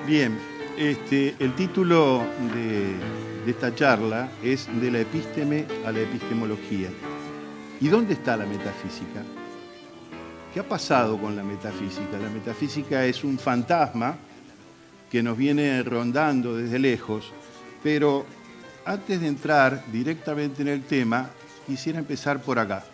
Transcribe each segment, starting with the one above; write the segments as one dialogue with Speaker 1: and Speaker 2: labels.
Speaker 1: Bien, el título de esta charla es De la epísteme a la epistemología. ¿Y dónde está la metafísica? ¿Qué ha pasado con la metafísica? La metafísica es un fantasma que nos viene rondando desde lejos, pero antes de entrar directamente en el tema, quisiera empezar por acá.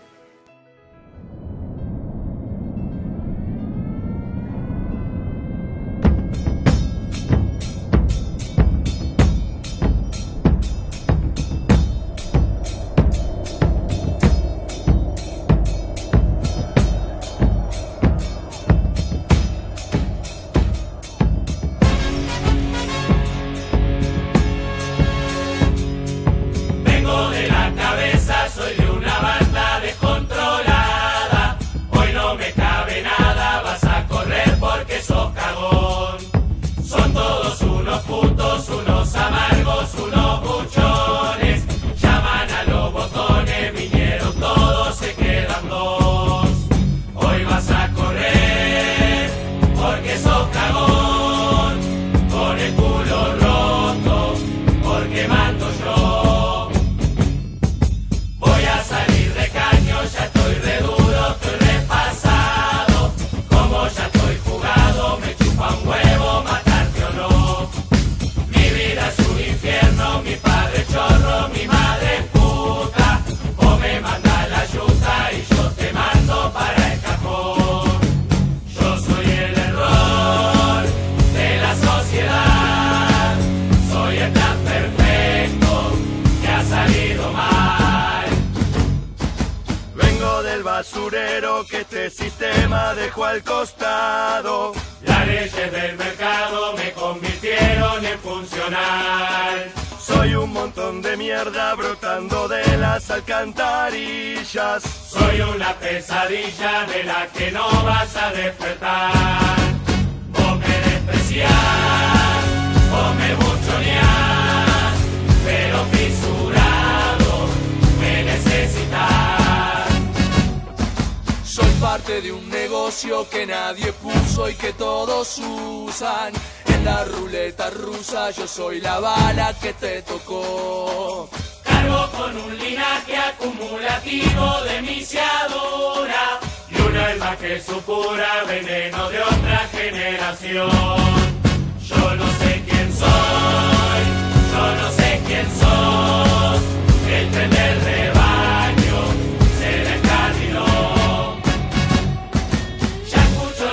Speaker 2: Basurero que este sistema dejó al costado.
Speaker 3: Las leyes del mercado me convirtieron en funcional.
Speaker 2: Soy un montón de mierda brotando de las alcantarillas.
Speaker 3: Soy una pesadilla de la que no vas a despertar. Vos me despreciás, vos me buchoneás, pero fisurado me necesitas.
Speaker 4: Soy parte de un negocio que nadie puso y que todos usan. En la ruleta rusa yo soy la bala que te tocó.
Speaker 3: Cargo con un linaje acumulativo de misiadura y un alma que supura veneno de otra generación. Yo no sé quién soy, yo no sé quién sos. El tren del rebaño se descarriló.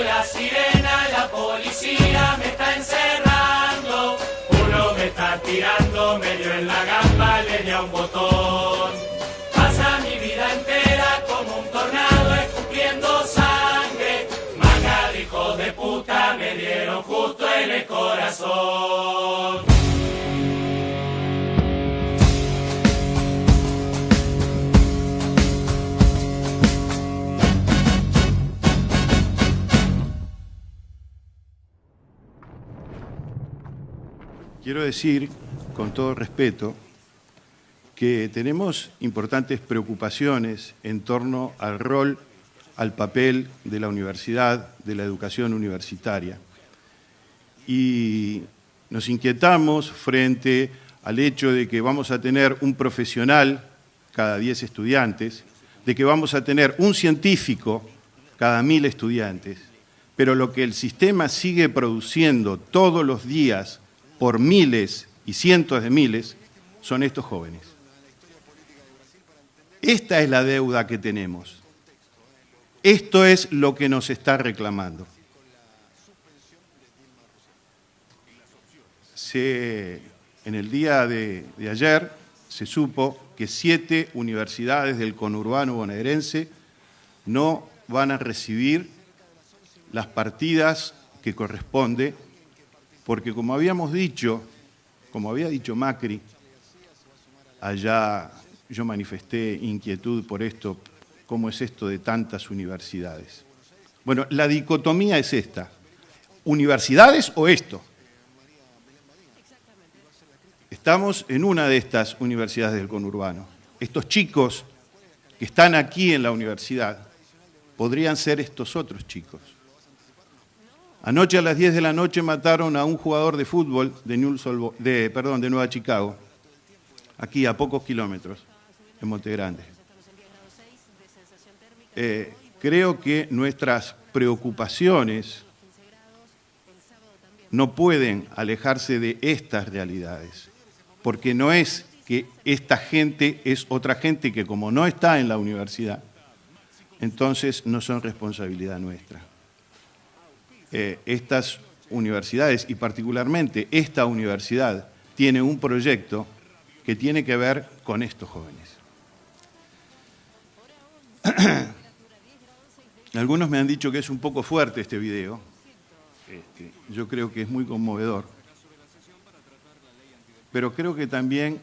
Speaker 3: La sirena, la policía me está encerrando. Uno me está tirando medio en la gamba, le di a un botón. Pasa mi vida entera como un tornado escupiendo sangre. Manga de hijos de puta me dieron justo en el corazón.
Speaker 1: Quiero decir, con todo respeto, que tenemos importantes preocupaciones en torno al rol, al papel de la universidad, de la educación universitaria. Y nos inquietamos frente al hecho de que vamos a tener un profesional cada 10 estudiantes, de que vamos a tener un científico cada 1000 estudiantes, pero lo que el sistema sigue produciendo todos los días por miles y cientos de miles, son estos jóvenes. Esta es la deuda que tenemos. Esto es lo que nos está reclamando. En el día de ayer se supo que 7 universidades del conurbano bonaerense no van a recibir las partidas que corresponde, porque como habíamos dicho, como había dicho Macri, allá yo manifesté inquietud por esto, ¿cómo es esto de tantas universidades? Bueno, la dicotomía es esta, ¿universidades o esto? Estamos en una de estas universidades del conurbano. Estos chicos que están aquí en la universidad podrían ser estos otros chicos. Anoche a las 10 de la noche mataron a un jugador de fútbol de Nueva Chicago, aquí a pocos kilómetros, en Monte Grande. Creo que nuestras preocupaciones no pueden alejarse de estas realidades, porque no es que esta gente es otra gente que como no está en la universidad, entonces no son responsabilidad nuestra. Estas universidades, y particularmente esta universidad, tiene un proyecto que tiene que ver con estos jóvenes. Algunos me han dicho que es un poco fuerte este video. Yo creo que es muy conmovedor. Pero creo que también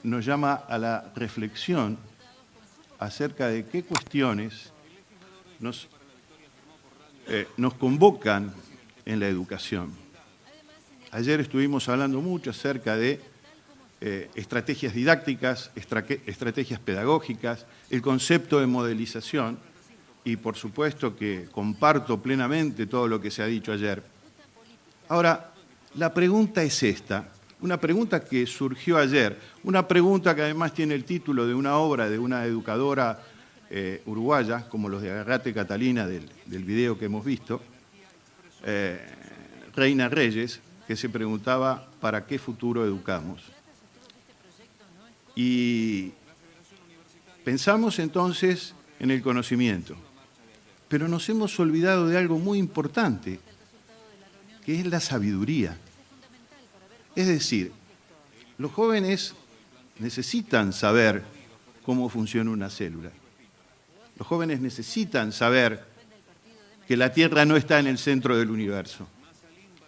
Speaker 1: nos llama a la reflexión acerca de qué cuestiones nos convocan en la educación. Ayer estuvimos hablando mucho acerca de estrategias didácticas, estrategias pedagógicas, el concepto de modelización, y por supuesto que comparto plenamente todo lo que se ha dicho ayer. Ahora, la pregunta es esta, una pregunta que surgió ayer, una pregunta que además tiene el título de una obra de una educadora uruguaya, como los de Agárrate Catalina del video que hemos visto, Reina Reyes, que se preguntaba ¿para qué futuro educamos? Y pensamos entonces en el conocimiento, pero nos hemos olvidado de algo muy importante, que es la sabiduría. Es decir, los jóvenes necesitan saber cómo funciona una célula. Los jóvenes necesitan saber que la Tierra no está en el centro del universo.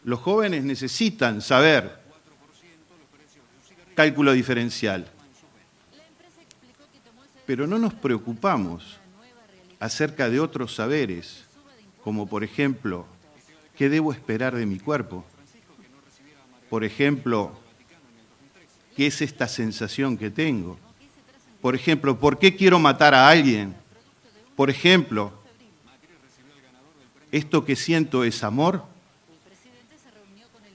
Speaker 1: Los jóvenes necesitan saber cálculo diferencial. Pero no nos preocupamos acerca de otros saberes, como por ejemplo, ¿qué debo esperar de mi cuerpo? Por ejemplo, ¿qué es esta sensación que tengo? Por ejemplo, ¿por qué quiero matar a alguien? Por ejemplo, ¿esto que siento es amor?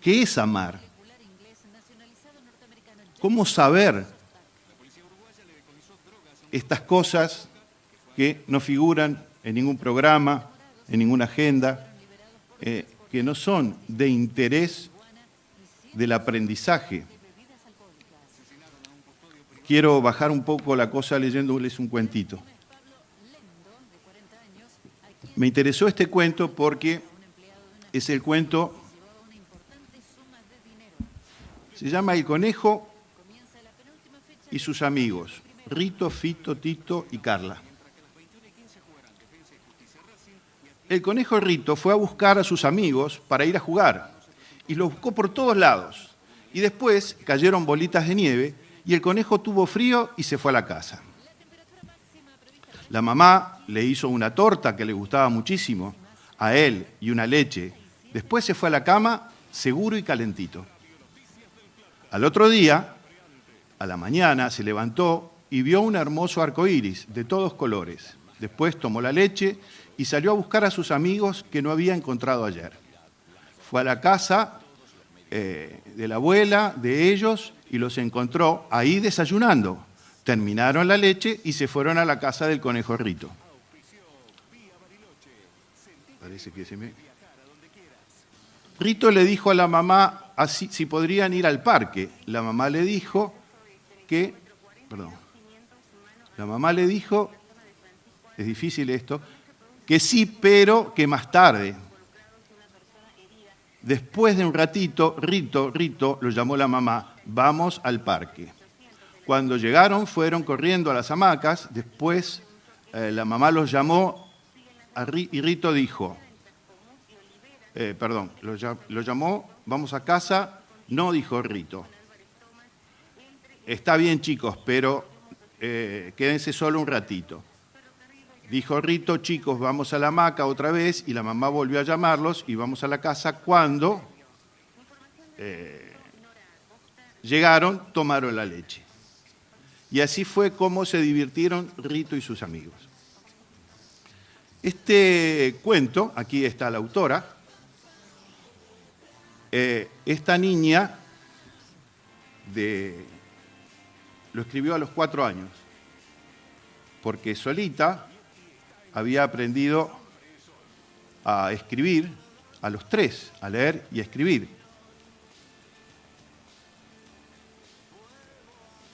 Speaker 1: ¿Qué es amar? ¿Cómo saber estas cosas que no figuran en ningún programa, en ninguna agenda, que no son de interés del aprendizaje? Quiero bajar un poco la cosa leyéndoles un cuentito. Me interesó este cuento porque es el cuento, se llama El conejo y sus amigos, Rito, Fito, Tito y Carla. El conejo Rito fue a buscar a sus amigos para ir a jugar y los buscó por todos lados. Y después cayeron bolitas de nieve y el conejo tuvo frío y se fue a la casa. La mamá le hizo una torta que le gustaba muchísimo a él y una leche. Después se fue a la cama seguro y calentito. Al otro día, a la mañana, se levantó y vio un hermoso arco iris de todos colores. Después tomó la leche y salió a buscar a sus amigos que no había encontrado ayer. Fue a la casa de la abuela de ellos y los encontró ahí desayunando. Terminaron la leche y se fueron a la casa del conejo Rito. Parece que se me... Rito le dijo a la mamá si podrían ir al parque. La mamá le dijo que... La mamá le dijo, es difícil esto, que sí, pero que más tarde. Después de un ratito, Rito, lo llamó la mamá, vamos al parque. Cuando llegaron, fueron corriendo a las hamacas, después la mamá los llamó y Rito dijo, lo llamó, vamos a casa, no, dijo Rito. Está bien, chicos, pero quédense solo un ratito. Dijo Rito, chicos, vamos a la hamaca otra vez, y la mamá volvió a llamarlos y vamos a la casa. Cuando llegaron, tomaron la leche. Y así fue como se divirtieron Rito y sus amigos. Este cuento, aquí está la autora, esta niña lo escribió a los 4 años, porque solita había aprendido a escribir a los 3, a leer y a escribir.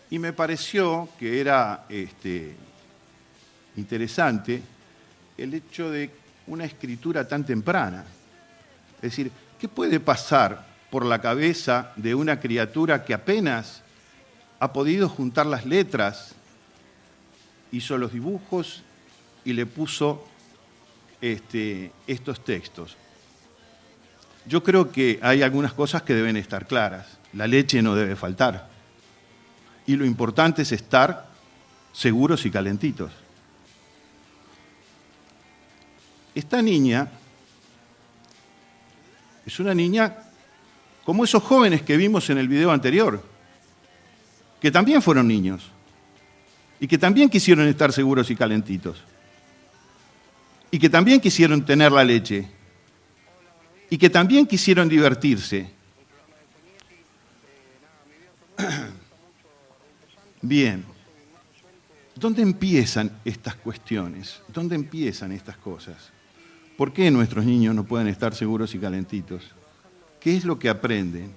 Speaker 1: Y me pareció que era interesante el hecho de una escritura tan temprana. Es decir, ¿qué puede pasar por la cabeza de una criatura que apenas ha podido juntar las letras, hizo los dibujos y le puso estos textos? Yo creo que hay algunas cosas que deben estar claras. La leche no debe faltar. Y lo importante es estar seguros y calentitos. Esta niña es una niña como esos jóvenes que vimos en el video anterior, que también fueron niños y que también quisieron estar seguros y calentitos y que también quisieron tener la leche y que también quisieron divertirse. Bien, ¿dónde empiezan estas cuestiones? ¿Dónde empiezan estas cosas? ¿Por qué nuestros niños no pueden estar seguros y calentitos? ¿Qué es lo que aprenden?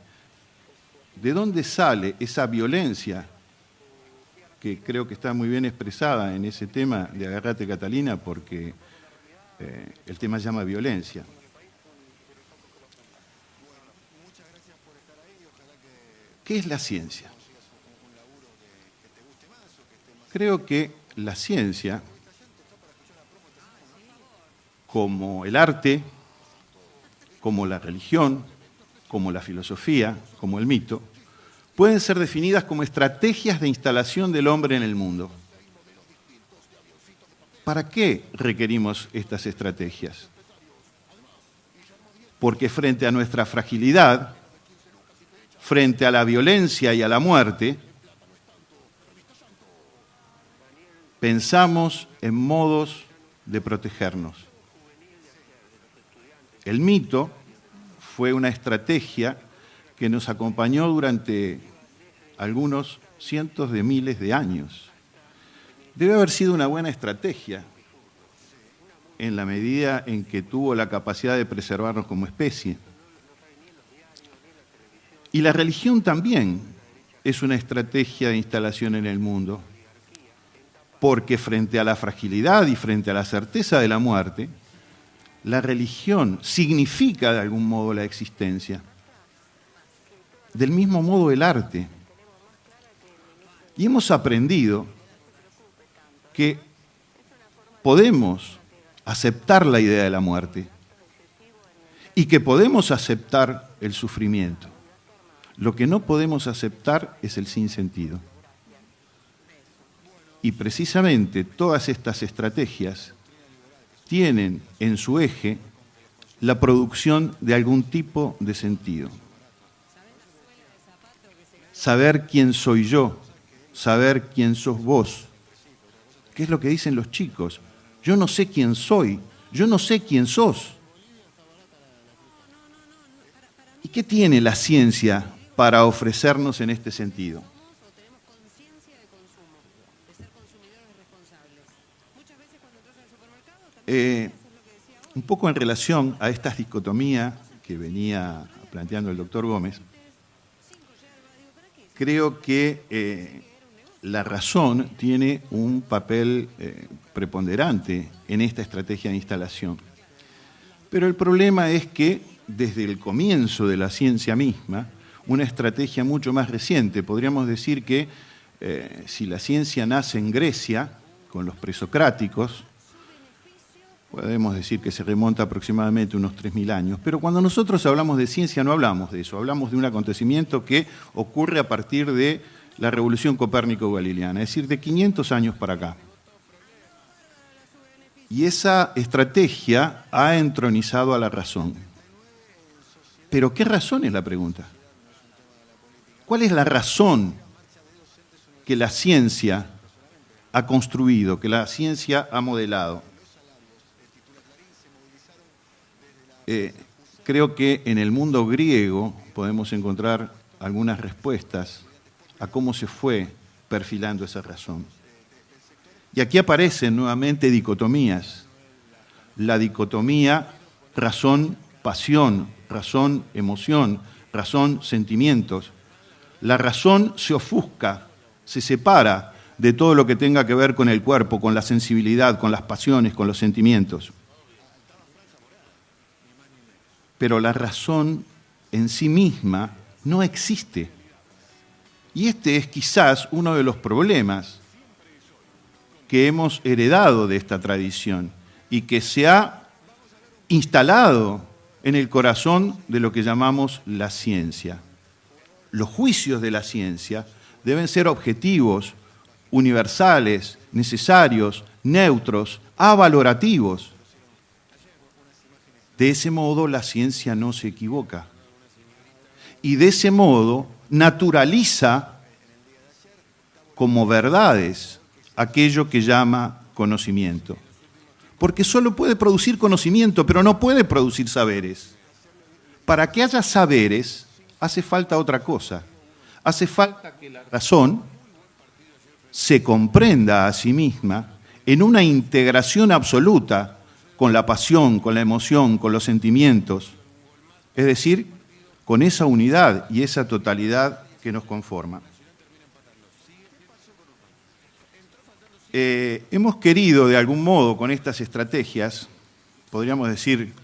Speaker 1: ¿De dónde sale esa violencia que creo que está muy bien expresada en ese tema de Agárrate Catalina, porque el tema se llama violencia? ¿Qué es la ciencia? Creo que la ciencia, como el arte, como la religión, como la filosofía, como el mito, pueden ser definidas como estrategias de instalación del hombre en el mundo. ¿Para qué requerimos estas estrategias? Porque frente a nuestra fragilidad, frente a la violencia y a la muerte, pensamos en modos de protegernos. El mito fue una estrategia que nos acompañó durante algunos cientos de miles de años. Debe haber sido una buena estrategia en la medida en que tuvo la capacidad de preservarnos como especie. Y la religión también es una estrategia de instalación en el mundo, porque frente a la fragilidad y frente a la certeza de la muerte, la religión significa de algún modo la existencia. Del mismo modo el arte. Y hemos aprendido que podemos aceptar la idea de la muerte y que podemos aceptar el sufrimiento. Lo que no podemos aceptar es el sinsentido. Y precisamente todas estas estrategias tienen en su eje la producción de algún tipo de sentido. Saber quién soy yo, saber quién sos vos. ¿Qué es lo que dicen los chicos? Yo no sé quién soy, yo no sé quién sos. ¿Y qué tiene la ciencia para ofrecernos en este sentido? Un poco en relación a esta dicotomía que venía planteando el doctor Gómez, creo que la razón tiene un papel preponderante en esta estrategia de instalación. Pero el problema es que desde el comienzo de la ciencia misma, una estrategia mucho más reciente, podríamos decir que si la ciencia nace en Grecia, con los presocráticos, podemos decir que se remonta aproximadamente unos 3.000 años, pero cuando nosotros hablamos de ciencia no hablamos de eso, hablamos de un acontecimiento que ocurre a partir de la revolución copérnico-galileana, es decir, de 500 años para acá. Y esa estrategia ha entronizado a la razón. ¿Pero qué razón es la pregunta? ¿Cuál es la razón que la ciencia ha construido, que la ciencia ha modelado? creo que en el mundo griego podemos encontrar algunas respuestas a cómo se fue perfilando esa razón. Y aquí aparecen nuevamente dicotomías. La dicotomía razón-pasión, razón-emoción, razón-sentimientos. La razón se ofusca, se separa de todo lo que tenga que ver con el cuerpo, con la sensibilidad, con las pasiones, con los sentimientos. Pero la razón en sí misma no existe. Y este es quizás uno de los problemas que hemos heredado de esta tradición y que se ha instalado en el corazón de lo que llamamos la ciencia. Los juicios de la ciencia deben ser objetivos, universales, necesarios, neutros, avalorativos. De ese modo la ciencia no se equivoca. Y de ese modo naturaliza como verdades aquello que llama conocimiento. Porque solo puede producir conocimiento, pero no puede producir saberes. Para que haya saberes, hace falta otra cosa. Hace falta que la razón se comprenda a sí misma en una integración absoluta con la pasión, con la emoción, con los sentimientos. Es decir, con esa unidad y esa totalidad que nos conforma. Hemos querido, de algún modo, con estas estrategias, podríamos decir,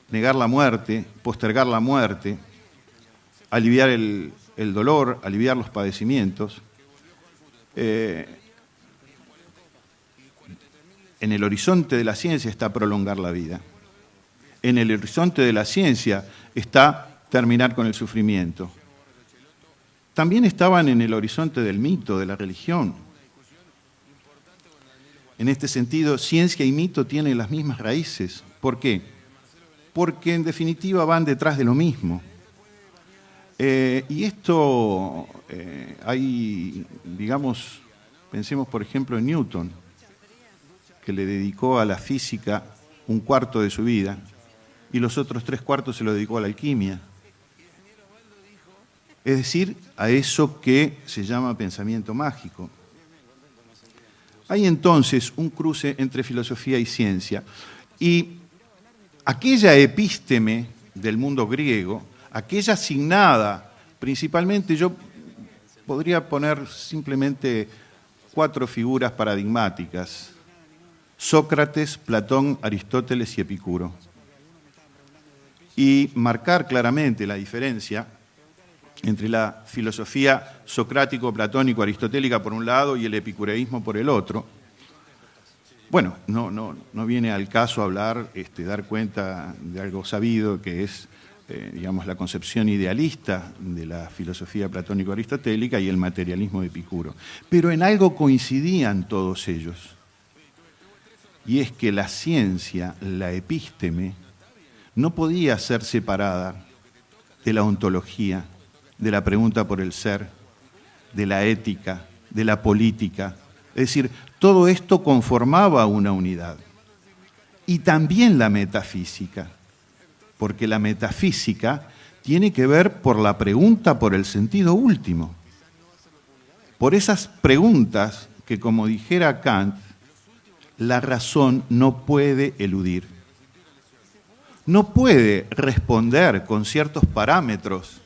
Speaker 1: negar la muerte, postergar la muerte, aliviar el dolor, aliviar los padecimientos. En el horizonte de la ciencia está prolongar la vida. En el horizonte de la ciencia está terminar con el sufrimiento. También estaban en el horizonte del mito, de la religión. En este sentido, ciencia y mito tienen las mismas raíces. ¿Por qué? Porque en definitiva van detrás de lo mismo. Y esto hay, digamos, pensemos por ejemplo en Newton, que le dedicó a la física 1/4 de su vida y los otros 3/4 se lo dedicó a la alquimia. Es decir, a eso que se llama pensamiento mágico. Hay entonces un cruce entre filosofía y ciencia. Y aquella epísteme del mundo griego, aquella asignada, principalmente yo podría poner simplemente 4 figuras paradigmáticas: Sócrates, Platón, Aristóteles y Epicuro. Y marcar claramente la diferencia entre la filosofía socrático-platónico-aristotélica por un lado y el epicureísmo por el otro. Bueno, no viene al caso hablar, dar cuenta de algo sabido que es, digamos, la concepción idealista de la filosofía platónico-aristotélica y el materialismo de Epicuro. Pero en algo coincidían todos ellos, y es que la ciencia, la epísteme, no podía ser separada de la ontología, de la pregunta por el ser, de la ética, de la política. Es decir, todo esto conformaba una unidad. Y también la metafísica, porque la metafísica tiene que ver por la pregunta por el sentido último. Por esas preguntas que, como dijera Kant, la razón no puede eludir. No puede responder con ciertos parámetros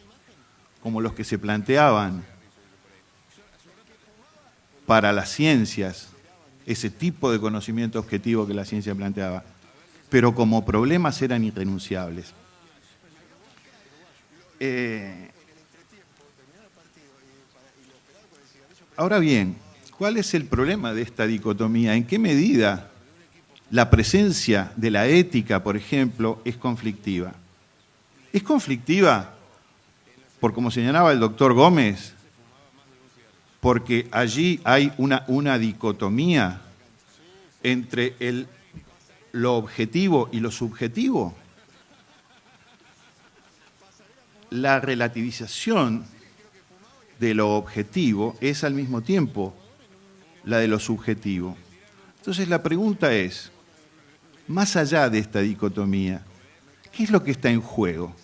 Speaker 1: como los que se planteaban para las ciencias, ese tipo de conocimiento objetivo que la ciencia planteaba, pero como problemas eran irrenunciables. Ahora bien, ¿cuál es el problema de esta dicotomía? ¿En qué medida la presencia de la ética, por ejemplo, es conflictiva? ¿Es conflictiva por, como señalaba el doctor Gómez, porque allí hay una dicotomía entre lo objetivo y lo subjetivo? La relativización de lo objetivo es al mismo tiempo la de lo subjetivo. Entonces la pregunta es, más allá de esta dicotomía, ¿Qué es lo que está en juego?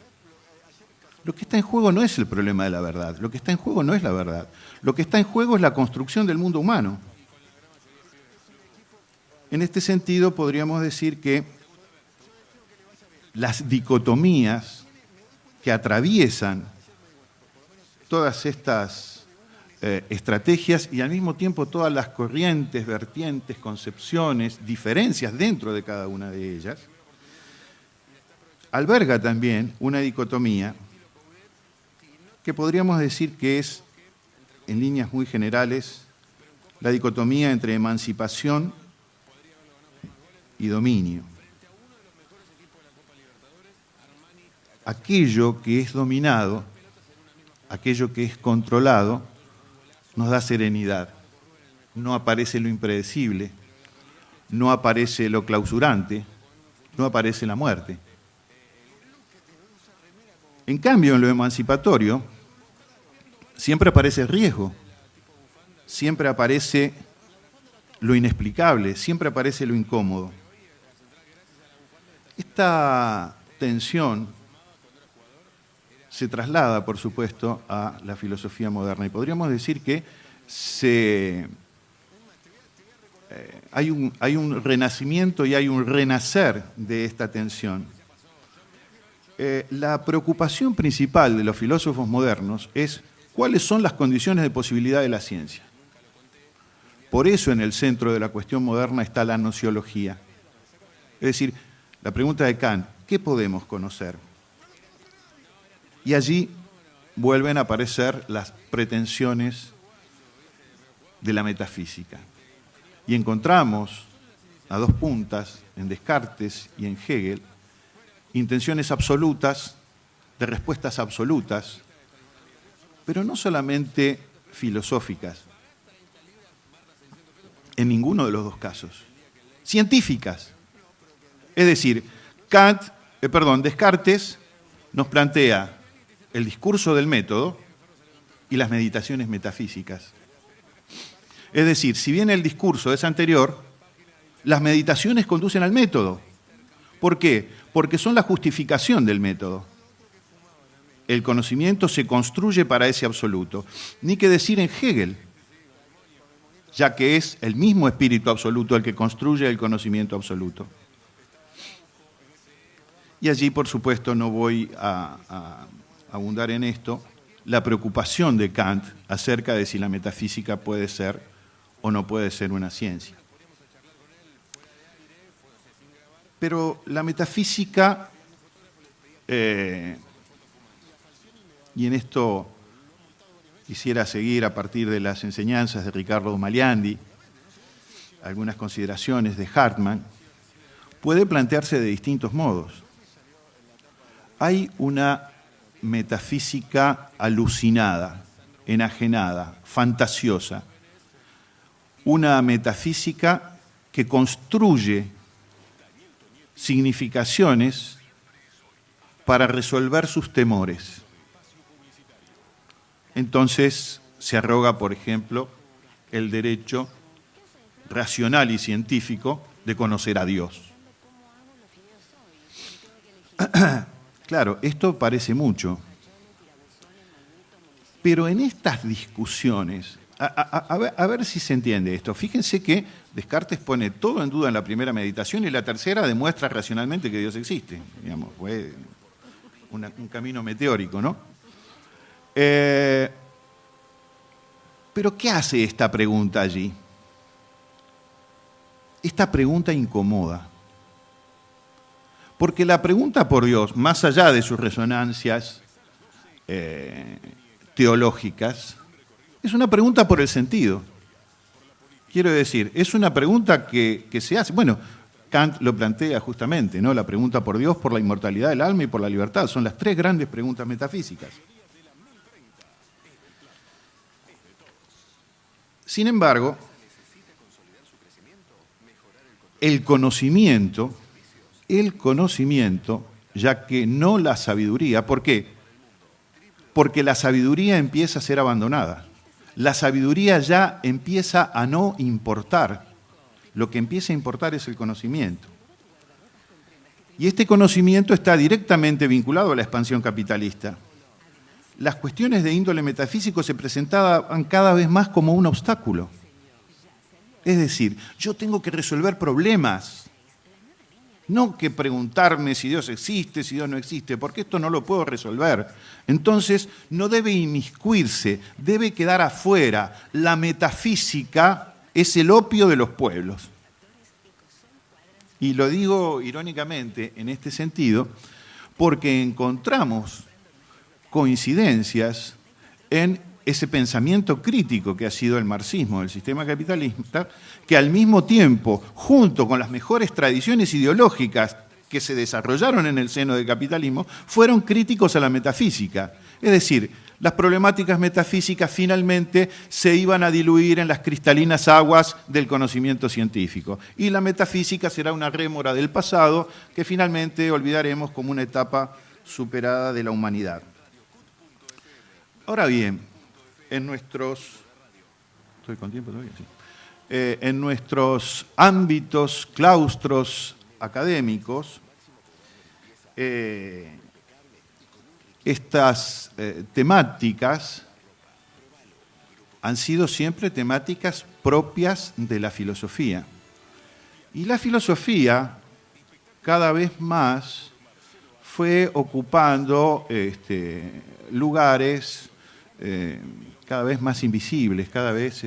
Speaker 1: Lo que está en juego no es el problema de la verdad, lo que está en juego no es la verdad. Lo que está en juego es la construcción del mundo humano. En este sentido, podríamos decir que las dicotomías que atraviesan todas estas estrategias y al mismo tiempo todas las corrientes, vertientes, concepciones, diferencias dentro de cada una de ellas, alberga también una dicotomía que podríamos decir que es, en líneas muy generales, la dicotomía entre emancipación y dominio. Aquello que es dominado, aquello que es controlado, nos da serenidad. No aparece lo impredecible, no aparece lo clausurante, no aparece la muerte. En cambio, en lo emancipatorio, siempre aparece el riesgo, siempre aparece lo inexplicable, siempre aparece lo incómodo. Esta tensión se traslada, por supuesto, a la filosofía moderna y podríamos decir que hay un renacimiento y hay un renacer de esta tensión. La preocupación principal de los filósofos modernos es cuáles son las condiciones de posibilidad de la ciencia. Por eso en el centro de la cuestión moderna está la nociología. Es decir, la pregunta de Kant, ¿qué podemos conocer? Y allí vuelven a aparecer las pretensiones de la metafísica. Y encontramos a dos puntas, en Descartes y en Hegel, intenciones absolutas, de respuestas absolutas, pero no solamente filosóficas, en ninguno de los dos casos, científicas. Es decir, Descartes nos plantea el discurso del método y las meditaciones metafísicas. Es decir, si bien el discurso es anterior, las meditaciones conducen al método. ¿Por qué? Porque son la justificación del método. El conocimiento se construye para ese absoluto. Ni que decir en Hegel, ya que es el mismo espíritu absoluto el que construye el conocimiento absoluto. Y allí, por supuesto, no voy a abundar en esto, la preocupación de Kant acerca de si la metafísica puede ser o no puede ser una ciencia. Pero la metafísica, y en esto quisiera seguir a partir de las enseñanzas de Riccardo Magliandi, algunas consideraciones de Hartmann, puede plantearse de distintos modos. Hay una metafísica alucinada, enajenada, fantasiosa, una metafísica que construye significaciones para resolver sus temores. Entonces se arroga, por ejemplo, el derecho racional y científico de conocer a Dios. Claro, esto parece mucho, pero en estas discusiones, a ver si se entiende esto. Fíjense que Descartes pone todo en duda en la primera meditación y la tercera demuestra racionalmente que Dios existe. Digamos, fue un camino meteórico, ¿no? Pero ¿qué hace esta pregunta allí? Esta pregunta incomoda. Porque la pregunta por Dios, más allá de sus resonancias teológicas, es una pregunta por el sentido. Quiero decir, es una pregunta que se hace. Bueno, Kant lo plantea justamente, ¿no? La pregunta por Dios, por la inmortalidad del alma y por la libertad. Son las tres grandes preguntas metafísicas. Sin embargo, el conocimiento, ya que no la sabiduría, ¿por qué? Porque la sabiduría empieza a ser abandonada. La sabiduría ya empieza a no importar. Lo que empieza a importar es el conocimiento. Y este conocimiento está directamente vinculado a la expansión capitalista. Las cuestiones de índole metafísico se presentaban cada vez más como un obstáculo. Es decir, yo tengo que resolver problemas, no que preguntarme si Dios existe, si Dios no existe, porque esto no lo puedo resolver. Entonces, no debe inmiscuirse, debe quedar afuera. La metafísica es el opio de los pueblos. Y lo digo irónicamente en este sentido, porque encontramos coincidencias en ese pensamiento crítico que ha sido el marxismo del sistema capitalista, que al mismo tiempo, junto con las mejores tradiciones ideológicas que se desarrollaron en el seno del capitalismo, fueron críticos a la metafísica. Es decir, las problemáticas metafísicas finalmente se iban a diluir en las cristalinas aguas del conocimiento científico. Y la metafísica será una rémora del pasado que finalmente olvidaremos como una etapa superada de la humanidad. Ahora bien, en nuestros... ¿Estoy con tiempo todavía? Sí. En nuestros ámbitos, claustros académicos, estas temáticas han sido siempre temáticas propias de la filosofía. Y la filosofía cada vez más fue ocupando lugares cada vez más invisibles, cada vez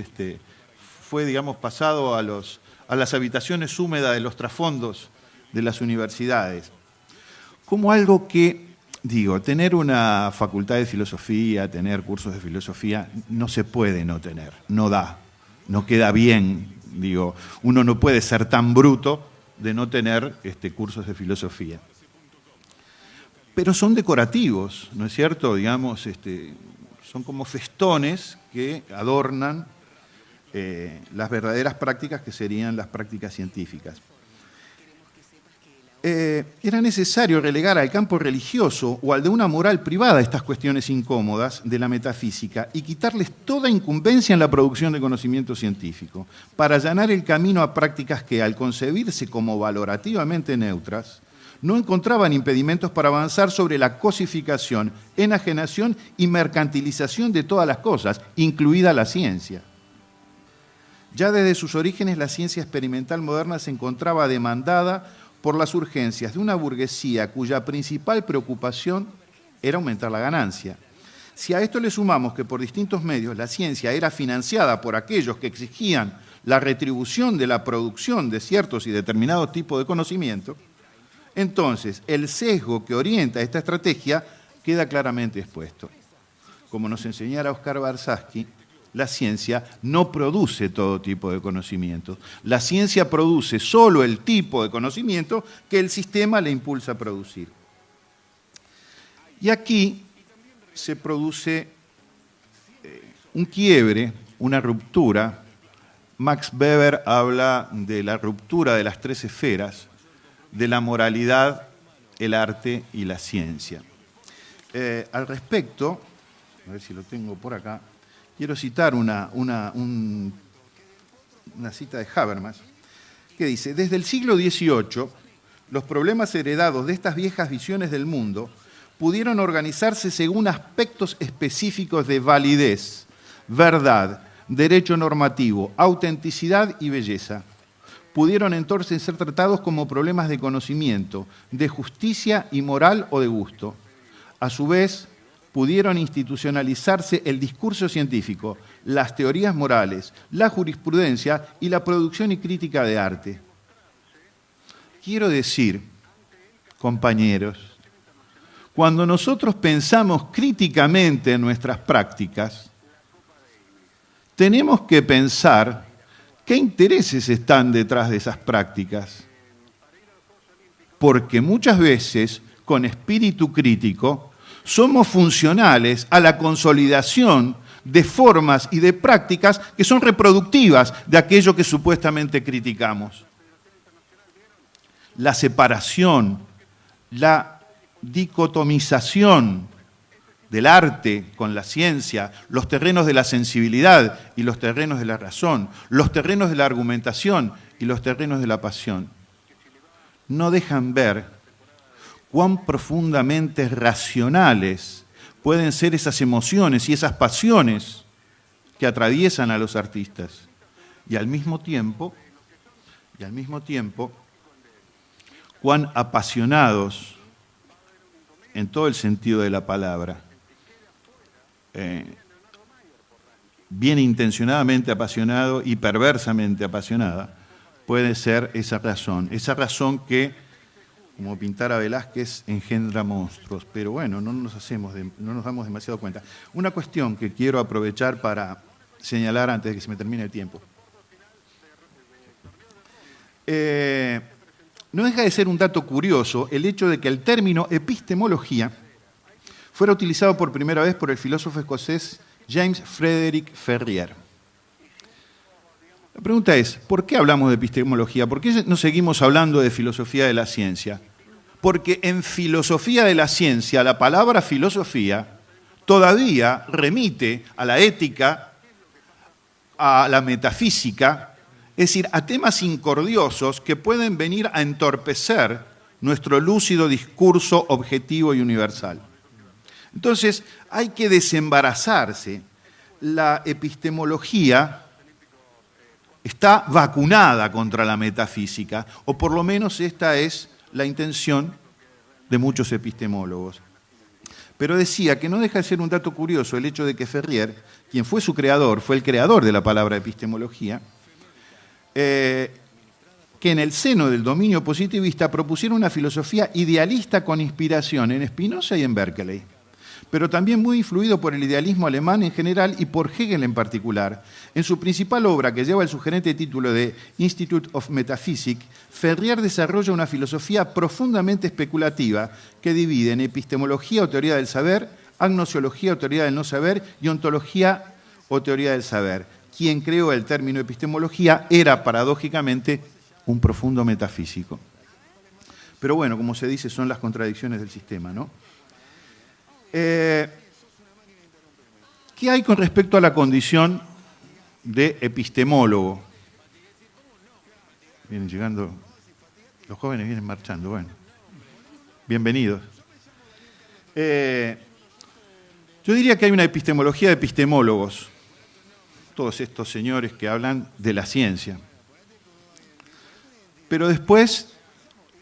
Speaker 1: fue, digamos, pasado a las habitaciones húmedas de los trasfondos de las universidades. Como algo que, digo, tener una facultad de filosofía, tener cursos de filosofía, no se puede no tener, no da, no queda bien, digo, uno no puede ser tan bruto de no tener cursos de filosofía. Pero son decorativos, ¿no es cierto? Digamos, son como festones que adornan las verdaderas prácticas que serían las prácticas científicas. Era necesario relegar al campo religioso o al de una moral privada estas cuestiones incómodas de la metafísica y quitarles toda incumbencia en la producción de conocimiento científico, para allanar el camino a prácticas que, al concebirse como valorativamente neutras, no encontraban impedimentos para avanzar sobre la cosificación, enajenación y mercantilización de todas las cosas, incluida la ciencia. Ya desde sus orígenes, la ciencia experimental moderna se encontraba demandada por las urgencias de una burguesía cuya principal preocupación era aumentar la ganancia. Si a esto le sumamos que por distintos medios la ciencia era financiada por aquellos que exigían la retribución de la producción de ciertos y determinados tipos de conocimiento, entonces el sesgo que orienta esta estrategia queda claramente expuesto. Como nos enseñara Oscar Barsaski, la ciencia no produce todo tipo de conocimiento. La ciencia produce solo el tipo de conocimiento que el sistema le impulsa a producir. Y aquí se produce un quiebre, una ruptura. Max Weber habla de la ruptura de las tres esferas, de la moralidad, el arte y la ciencia. Al respecto, a ver si lo tengo por acá, quiero citar una cita de Habermas, que dice: desde el siglo XVIII, los problemas heredados de estas viejas visiones del mundo pudieron organizarse según aspectos específicos de validez, verdad, derecho normativo, autenticidad y belleza. Pudieron entonces ser tratados como problemas de conocimiento, de justicia y moral o de gusto. A su vez, pudieron institucionalizarse el discurso científico, las teorías morales, la jurisprudencia y la producción y crítica de arte. Quiero decir, compañeros, cuando nosotros pensamos críticamente en nuestras prácticas, tenemos que pensar qué intereses están detrás de esas prácticas. Porque muchas veces, con espíritu crítico, somos funcionales a la consolidación de formas y de prácticas que son reproductivas de aquello que supuestamente criticamos. La separación, la dicotomización del arte con la ciencia, los terrenos de la sensibilidad y los terrenos de la razón, los terrenos de la argumentación y los terrenos de la pasión, no dejan ver cuán profundamente racionales pueden ser esas emociones y esas pasiones que atraviesan a los artistas. Y al mismo tiempo, cuán apasionados, en todo el sentido de la palabra, bien intencionadamente apasionado y perversamente apasionada, puede ser esa razón que, como pintara Velázquez, engendra monstruos. Pero bueno, no nos damos demasiado cuenta. Una cuestión que quiero aprovechar para señalar antes de que se me termine el tiempo. No deja de ser un dato curioso el hecho de que el término epistemología fuera utilizado por primera vez por el filósofo escocés James Frederick Ferrier. La pregunta es, ¿por qué hablamos de epistemología? ¿Por qué no seguimos hablando de filosofía de la ciencia? Porque en filosofía de la ciencia, la palabra filosofía todavía remite a la ética, a la metafísica, es decir, a temas incordiosos que pueden venir a entorpecer nuestro lúcido discurso objetivo y universal. Entonces, hay que desembarazarse. La epistemología está vacunada contra la metafísica, o por lo menos esta es la intención de muchos epistemólogos. Pero decía que no deja de ser un dato curioso el hecho de que Ferrier, quien fue su creador, fue el creador de la palabra epistemología, que en el seno del dominio positivista propusiera una filosofía idealista con inspiración en Spinoza y en Berkeley, pero también muy influido por el idealismo alemán en general y por Hegel en particular. En su principal obra, que lleva el sugerente título de Institute of Metaphysics, Ferrier desarrolla una filosofía profundamente especulativa que divide en epistemología o teoría del saber, agnosiología o teoría del no saber y ontología o teoría del saber. Quien creó el término epistemología era, paradójicamente, un profundo metafísico. Pero bueno, como se dice, son las contradicciones del sistema, ¿no? ¿Qué hay con respecto a la condición de epistemólogo? Vienen llegando, los jóvenes vienen marchando, bueno, bienvenidos. Yo diría que hay una epistemología de epistemólogos, todos estos señores que hablan de la ciencia. Pero después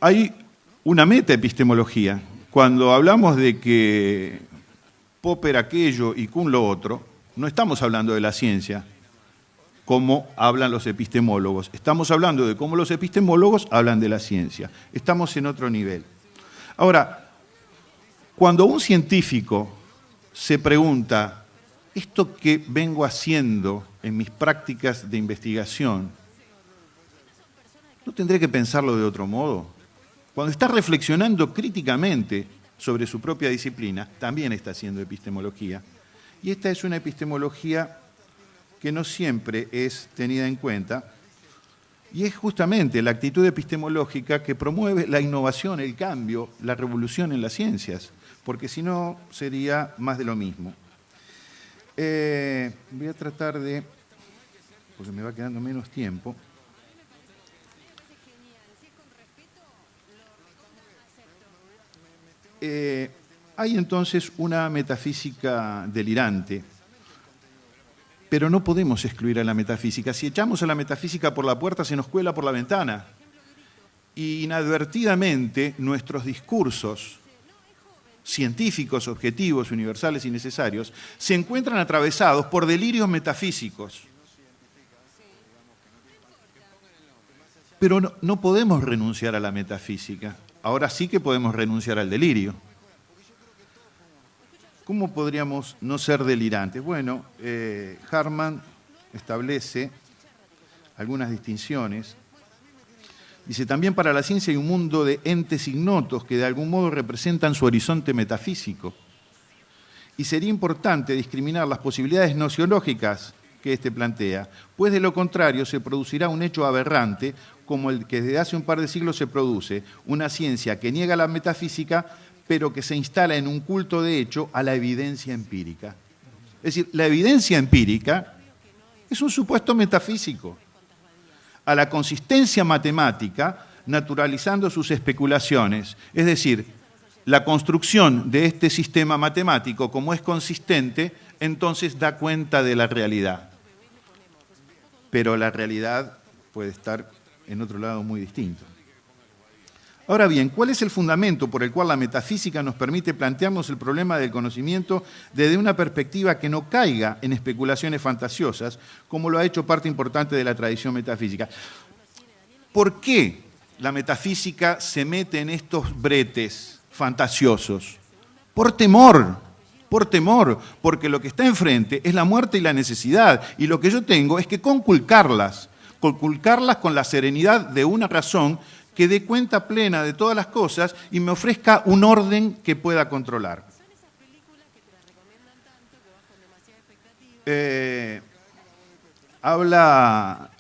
Speaker 1: hay una metaepistemología. Cuando hablamos de que Popper aquello y Kuhn lo otro, no estamos hablando de la ciencia, como hablan los epistemólogos. Estamos hablando de cómo los epistemólogos hablan de la ciencia. Estamos en otro nivel. Ahora, cuando un científico se pregunta, ¿esto que vengo haciendo en mis prácticas de investigación, no tendré que pensarlo de otro modo? Cuando está reflexionando críticamente sobre su propia disciplina, también está haciendo epistemología. Y esta es una epistemología que no siempre es tenida en cuenta, y es justamente la actitud epistemológica que promueve la innovación, el cambio, la revolución en las ciencias, porque si no sería más de lo mismo. Voy a tratar de, porque me va quedando menos tiempo. Hay entonces una metafísica delirante, pero no podemos excluir a la metafísica. Si echamos a la metafísica por la puerta, se nos cuela por la ventana. Y inadvertidamente nuestros discursos científicos, objetivos, universales y necesarios se encuentran atravesados por delirios metafísicos. Pero no podemos renunciar a la metafísica. Ahora sí que podemos renunciar al delirio. ¿Cómo podríamos no ser delirantes? Bueno, Hartmann establece algunas distinciones. Dice, también para la ciencia hay un mundo de entes ignotos que de algún modo representan su horizonte metafísico. Y sería importante discriminar las posibilidades nociológicas que éste plantea, pues de lo contrario se producirá un hecho aberrante como el que desde hace un par de siglos se produce, una ciencia que niega la metafísica, pero que se instala en un culto de hecho a la evidencia empírica. Es decir, la evidencia empírica es un supuesto metafísico, a la consistencia matemática naturalizando sus especulaciones. Es decir, la construcción de este sistema matemático, como es consistente, entonces da cuenta de la realidad. Pero la realidad puede estar en otro lado muy distinto. Ahora bien, ¿cuál es el fundamento por el cual la metafísica nos permite plantearnos el problema del conocimiento desde una perspectiva que no caiga en especulaciones fantasiosas, como lo ha hecho parte importante de la tradición metafísica? ¿Por qué la metafísica se mete en estos bretes fantasiosos? Por temor, porque lo que está enfrente es la muerte y la necesidad, y lo que yo tengo es que conculcarlas con la serenidad de una razón que dé cuenta plena de todas las cosas y me ofrezca un orden que pueda controlar. Habla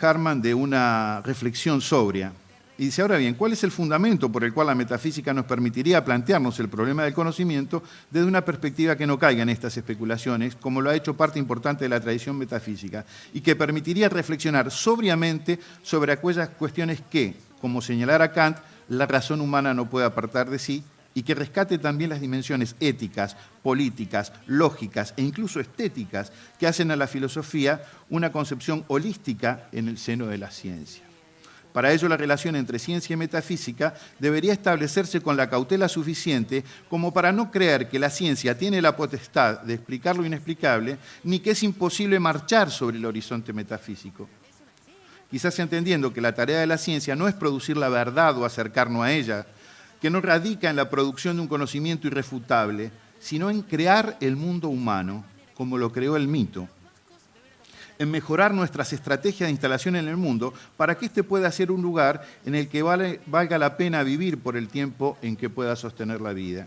Speaker 1: Harman de una reflexión sobria y dice, ahora bien, ¿cuál es el fundamento por el cual la metafísica nos permitiría plantearnos el problema del conocimiento desde una perspectiva que no caiga en estas especulaciones, como lo ha hecho parte importante de la tradición metafísica, y que permitiría reflexionar sobriamente sobre aquellas cuestiones que, como señalara Kant, la razón humana no puede apartar de sí, y que rescate también las dimensiones éticas, políticas, lógicas e incluso estéticas que hacen a la filosofía una concepción holística en el seno de la ciencia. Para ello, la relación entre ciencia y metafísica debería establecerse con la cautela suficiente como para no creer que la ciencia tiene la potestad de explicar lo inexplicable, ni que es imposible marchar sobre el horizonte metafísico. Quizás entendiendo que la tarea de la ciencia no es producir la verdad o acercarnos a ella, que no radica en la producción de un conocimiento irrefutable, sino en crear el mundo humano, como lo creó el mito, en mejorar nuestras estrategias de instalación en el mundo para que éste pueda ser un lugar en el que valga la pena vivir por el tiempo en que pueda sostener la vida.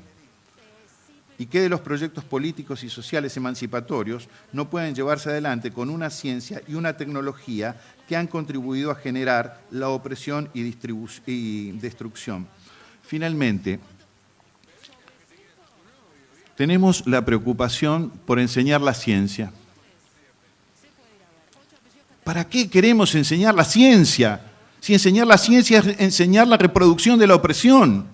Speaker 1: Y que de los proyectos políticos y sociales emancipatorios no pueden llevarse adelante con una ciencia y una tecnología que han contribuido a generar la opresión y destrucción. Finalmente, tenemos la preocupación por enseñar la ciencia. ¿Para qué queremos enseñar la ciencia? Si enseñar la ciencia es enseñar la reproducción de la opresión.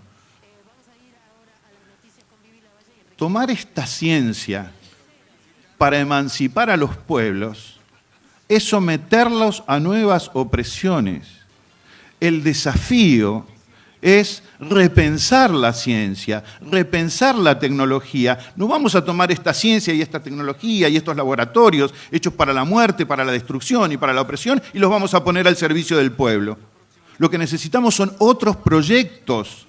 Speaker 1: Tomar esta ciencia para emancipar a los pueblos es someterlos a nuevas opresiones. El desafío es repensar la ciencia, repensar la tecnología. No vamos a tomar esta ciencia y esta tecnología y estos laboratorios hechos para la muerte, para la destrucción y para la opresión y los vamos a poner al servicio del pueblo. Lo que necesitamos son otros proyectos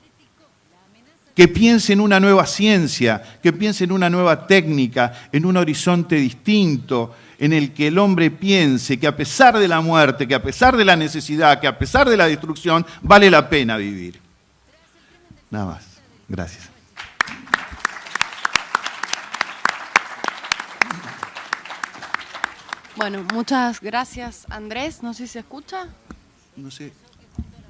Speaker 1: que piensen una nueva ciencia, que piensen una nueva técnica, en un horizonte distinto, en el que el hombre piense que a pesar de la muerte, que a pesar de la necesidad, que a pesar de la destrucción, vale la pena vivir. Nada más. Gracias.
Speaker 5: Bueno, muchas gracias, Andrés. No sé si se escucha.
Speaker 1: No sé.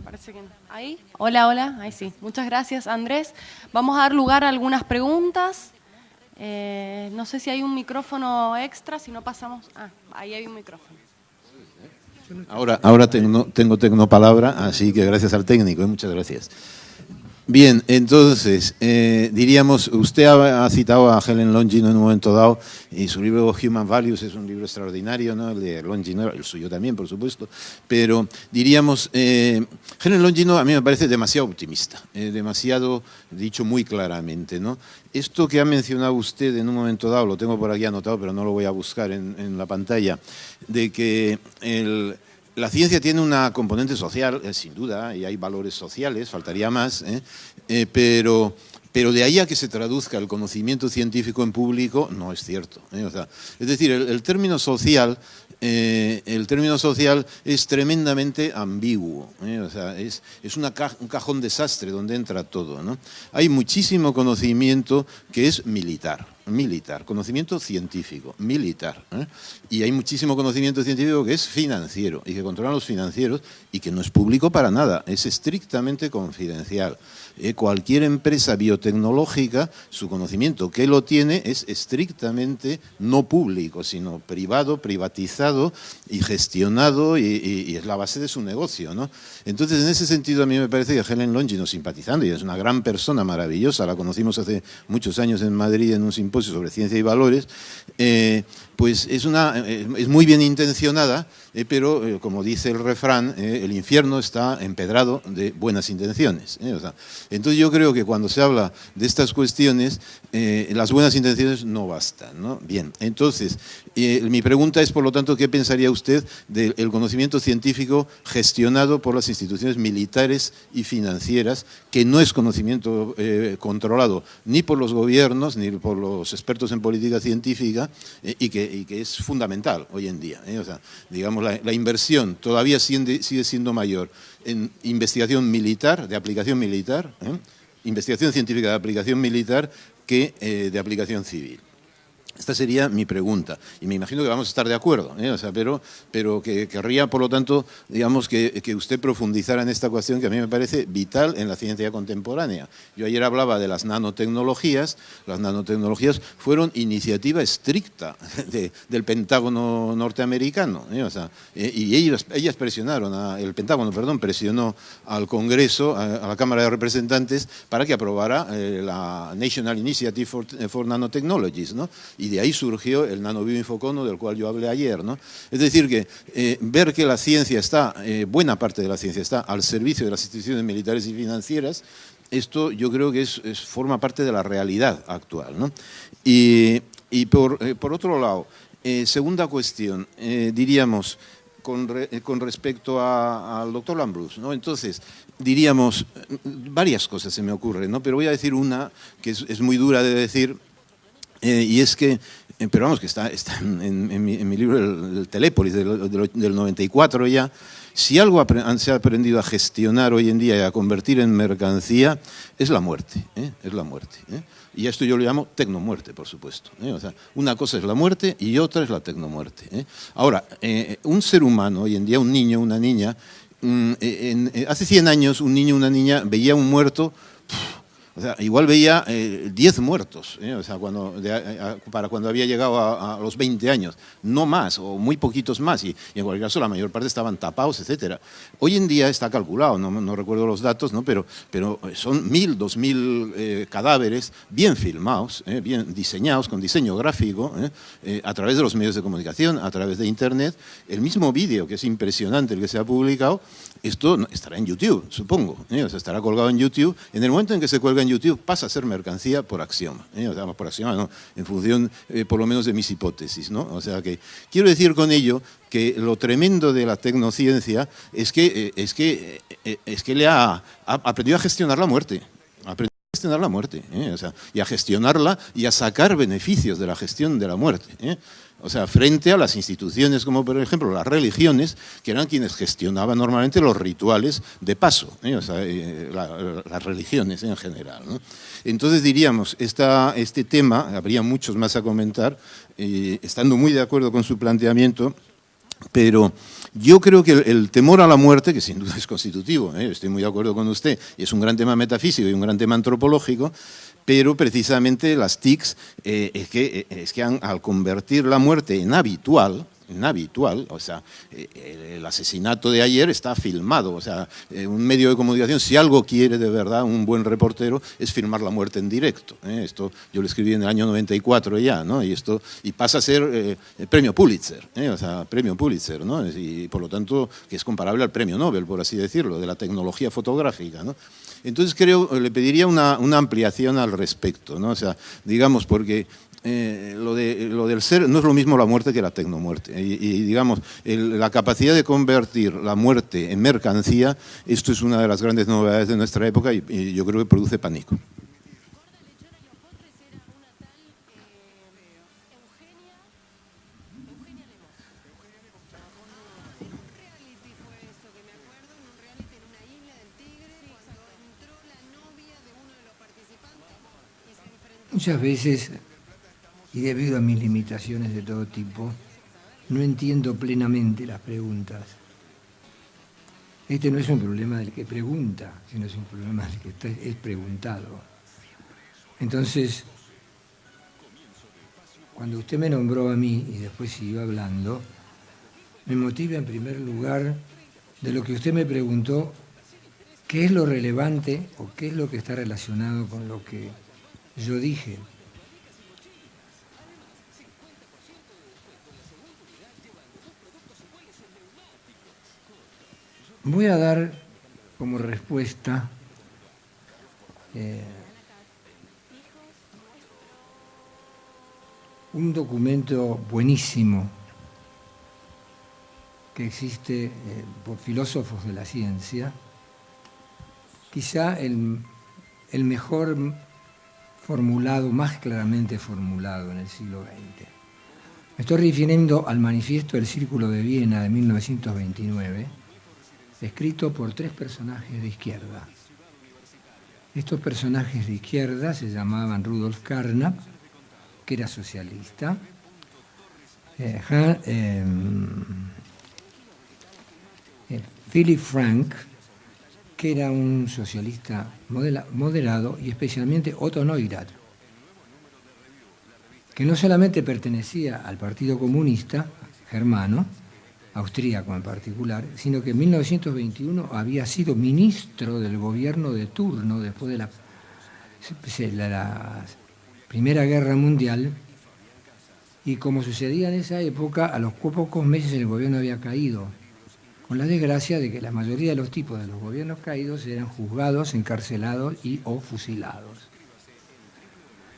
Speaker 5: Parece que no. ¿Ahí? Hola, hola. Ahí sí. Muchas gracias, Andrés. Vamos a dar lugar a algunas preguntas. No sé si hay un micrófono extra, si no pasamos... Ah, ahí hay un micrófono.
Speaker 6: Ahora tengo tecnopalabra, así que gracias al técnico, muchas gracias. Bien, entonces, diríamos, usted ha citado a Helen Longino en un momento dado, y su libro Human Values es un libro extraordinario, ¿no? El de Longino, el suyo también, por supuesto, pero diríamos, Helen Longino a mí me parece demasiado optimista, demasiado dicho muy claramente, ¿no? Esto que ha mencionado usted en un momento dado, lo tengo por aquí anotado, pero no lo voy a buscar en la pantalla, de que la ciencia tiene una componente social, sin duda, y hay valores sociales, faltaría más, pero de ahí a que se traduzca el conocimiento científico en público, no es cierto. O sea, es decir, el término social es tremendamente ambiguo, o sea, es un cajón desastre donde entra todo, ¿no? Hay muchísimo conocimiento que es militar, conocimiento científico, militar. Y hay muchísimo conocimiento científico que es financiero y que controlan los financieros y que no es público para nada, es estrictamente confidencial. Cualquier empresa biotecnológica, su conocimiento que lo tiene es estrictamente no público, sino privado, privatizado y gestionado y es la base de su negocio, ¿no? Entonces, en ese sentido, a mí me parece que Helen Longino, simpatizando, y es una gran persona maravillosa, la conocimos hace muchos años en Madrid en un simposio sobre ciencia y valores, pues es muy bien intencionada, pero como dice el refrán, el infierno está empedrado de buenas intenciones. O sea, entonces yo creo que cuando se habla de estas cuestiones, las buenas intenciones no bastan, ¿no? Bien, entonces, mi pregunta es, por lo tanto, ¿qué pensaría usted del conocimiento científico gestionado por las instituciones militares y financieras, que no es conocimiento controlado ni por los gobiernos, ni por los expertos en política científica, y que es fundamental hoy en día? O sea, digamos, la inversión todavía sigue siendo mayor en investigación militar, de aplicación militar, investigación científica de aplicación militar, que de aplicación civil. Esta sería mi pregunta, y me imagino que vamos a estar de acuerdo, o sea, pero que querría, por lo tanto, digamos, que usted profundizara en esta cuestión que a mí me parece vital en la ciencia contemporánea. Yo ayer hablaba de las nanotecnologías fueron iniciativa estricta del Pentágono norteamericano, o sea, y ellas presionaron, el Pentágono, presionó al Congreso, a la Cámara de Representantes, para que aprobara la National Initiative for Nanotechnologies, ¿no? Y de ahí surgió el nanobioinfocono del cual yo hablé ayer, ¿no? Es decir, que ver que la ciencia está, buena parte de la ciencia está al servicio de las instituciones militares y financieras, esto yo creo que forma parte de la realidad actual, ¿no? Y por otro lado, segunda cuestión, diríamos, con respecto al doctor Lambrus, ¿no? Entonces, diríamos, varias cosas se me ocurren, ¿no? Pero voy a decir una que es muy dura de decir, y es que, pero vamos, que está en mi libro, el Telépolis, del 94 ya. Si algo se ha aprendido a gestionar hoy en día y a convertir en mercancía, es la muerte, es la muerte. Y a esto yo lo llamo tecnomuerte, por supuesto. O sea, una cosa es la muerte y otra es la tecnomuerte. Ahora, un ser humano hoy en día, un niño, una niña, hace 100 años un niño, una niña veía un muerto. O sea, igual veía 10 muertos, o sea, para cuando había llegado a los 20 años, no más, o muy poquitos más, y en cualquier caso la mayor parte estaban tapados, etcétera. Hoy en día está calculado, no recuerdo los datos, ¿no? pero son 1.000, 2.000 cadáveres bien filmados, bien diseñados, con diseño gráfico, a través de los medios de comunicación, a través de Internet. El mismo vídeo, que es impresionante el que se ha publicado, esto estará en YouTube, supongo, o sea, estará colgado en YouTube. En el momento en que se cuelga en YouTube pasa a ser mercancía por axioma, o sea, por axioma no, en función por lo menos de mis hipótesis, ¿no? O sea que quiero decir con ello que lo tremendo de la tecnociencia es que le ha aprendido a gestionar la muerte, o sea, y a gestionarla y a sacar beneficios de la gestión de la muerte, O sea, frente a las instituciones como, por ejemplo, las religiones, que eran quienes gestionaban normalmente los rituales de paso, o sea, las religiones en general, ¿no? Entonces diríamos, este tema, habría muchos más a comentar, estando muy de acuerdo con su planteamiento, pero yo creo que el temor a la muerte, que sin duda es constitutivo, estoy muy de acuerdo con usted, y es un gran tema metafísico y un gran tema antropológico, pero precisamente las TICs es que al convertir la muerte en habitual, o sea, el asesinato de ayer está filmado, o sea, un medio de comunicación, si algo quiere de verdad un buen reportero, es filmar la muerte en directo. Esto yo lo escribí en el año 94 ya, ¿no? Y pasa a ser el premio Pulitzer, o sea, premio Pulitzer, ¿no? Y por lo tanto, que es comparable al premio Nobel, por así decirlo, de la tecnología fotográfica, ¿no? Entonces le pediría una ampliación al respecto, ¿no? O sea, digamos, porque lo del ser no es lo mismo la muerte que la tecnomuerte. Y digamos, la capacidad de convertir la muerte en mercancía, esto es una de las grandes novedades de nuestra época y yo creo que produce pánico.
Speaker 7: Muchas veces y debido a mis limitaciones de todo tipo, no entiendo plenamente las preguntas. Este no es un problema del que pregunta, sino es un problema del que es preguntado. Entonces, cuando usted me nombró a mí y después siguió hablando, me motiva en primer lugar de lo que usted me preguntó, qué es lo relevante o qué es lo que está relacionado con lo que yo dije. Voy a dar como respuesta un documento buenísimo que existe por filósofos de la ciencia, quizá el mejor formulado, más claramente formulado en el siglo XX. Me estoy refiriendo al Manifiesto del Círculo de Viena de 1929, escrito por 3 personajes de izquierda. Estos personajes de izquierda se llamaban Rudolf Carnap, que era socialista, Philipp Frank, que era un socialista moderado, y especialmente Otto Neurath, que no solamente pertenecía al Partido Comunista germano, austríaco en particular, sino que en 1921 había sido ministro del gobierno de turno después de la Primera Guerra Mundial, y como sucedía en esa época, a los pocos meses el gobierno había caído, con la desgracia de que la mayoría de los tipos de los gobiernos caídos eran juzgados, encarcelados y o fusilados.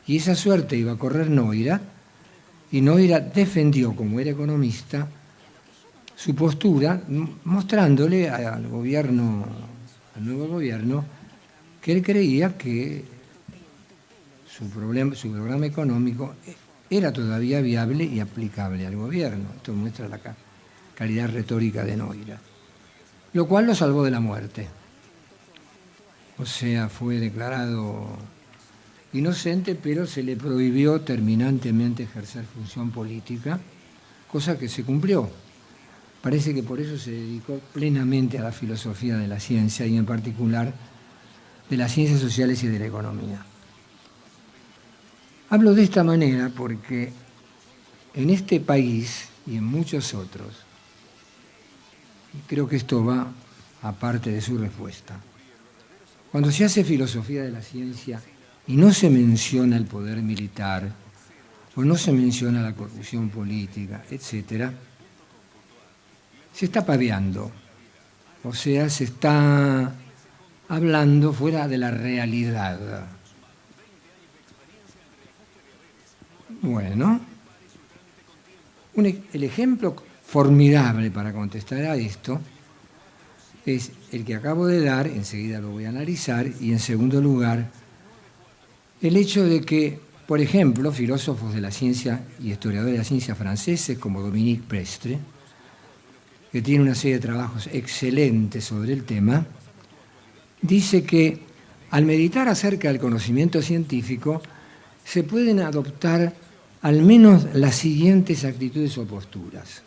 Speaker 7: Y esa suerte iba a correr Neurath, y Neurath defendió, como era economista, su postura, mostrándole al nuevo gobierno, que él creía que su programa económico era todavía viable y aplicable al gobierno. Esto muestra la calidad retórica de Neurath, lo cual lo salvó de la muerte. O sea, fue declarado inocente, pero se le prohibió terminantemente ejercer función política, cosa que se cumplió. Parece que por eso se dedicó plenamente a la filosofía de la ciencia y en particular de las ciencias sociales y de la economía. Hablo de esta manera porque en este país y en muchos otros, y creo que esto va aparte de su respuesta, cuando se hace filosofía de la ciencia y no se menciona el poder militar o no se menciona la corrupción política, etcétera, se está paviando, o sea, se está hablando fuera de la realidad. Bueno, el ejemplo formidable para contestar a esto es el que acabo de dar, enseguida lo voy a analizar, y en segundo lugar, el hecho de que, por ejemplo, filósofos de la ciencia y historiadores de la ciencia franceses como Dominique Prestre, que tiene una serie de trabajos excelentes sobre el tema, dice que al meditar acerca del conocimiento científico se pueden adoptar al menos las siguientes actitudes o posturas.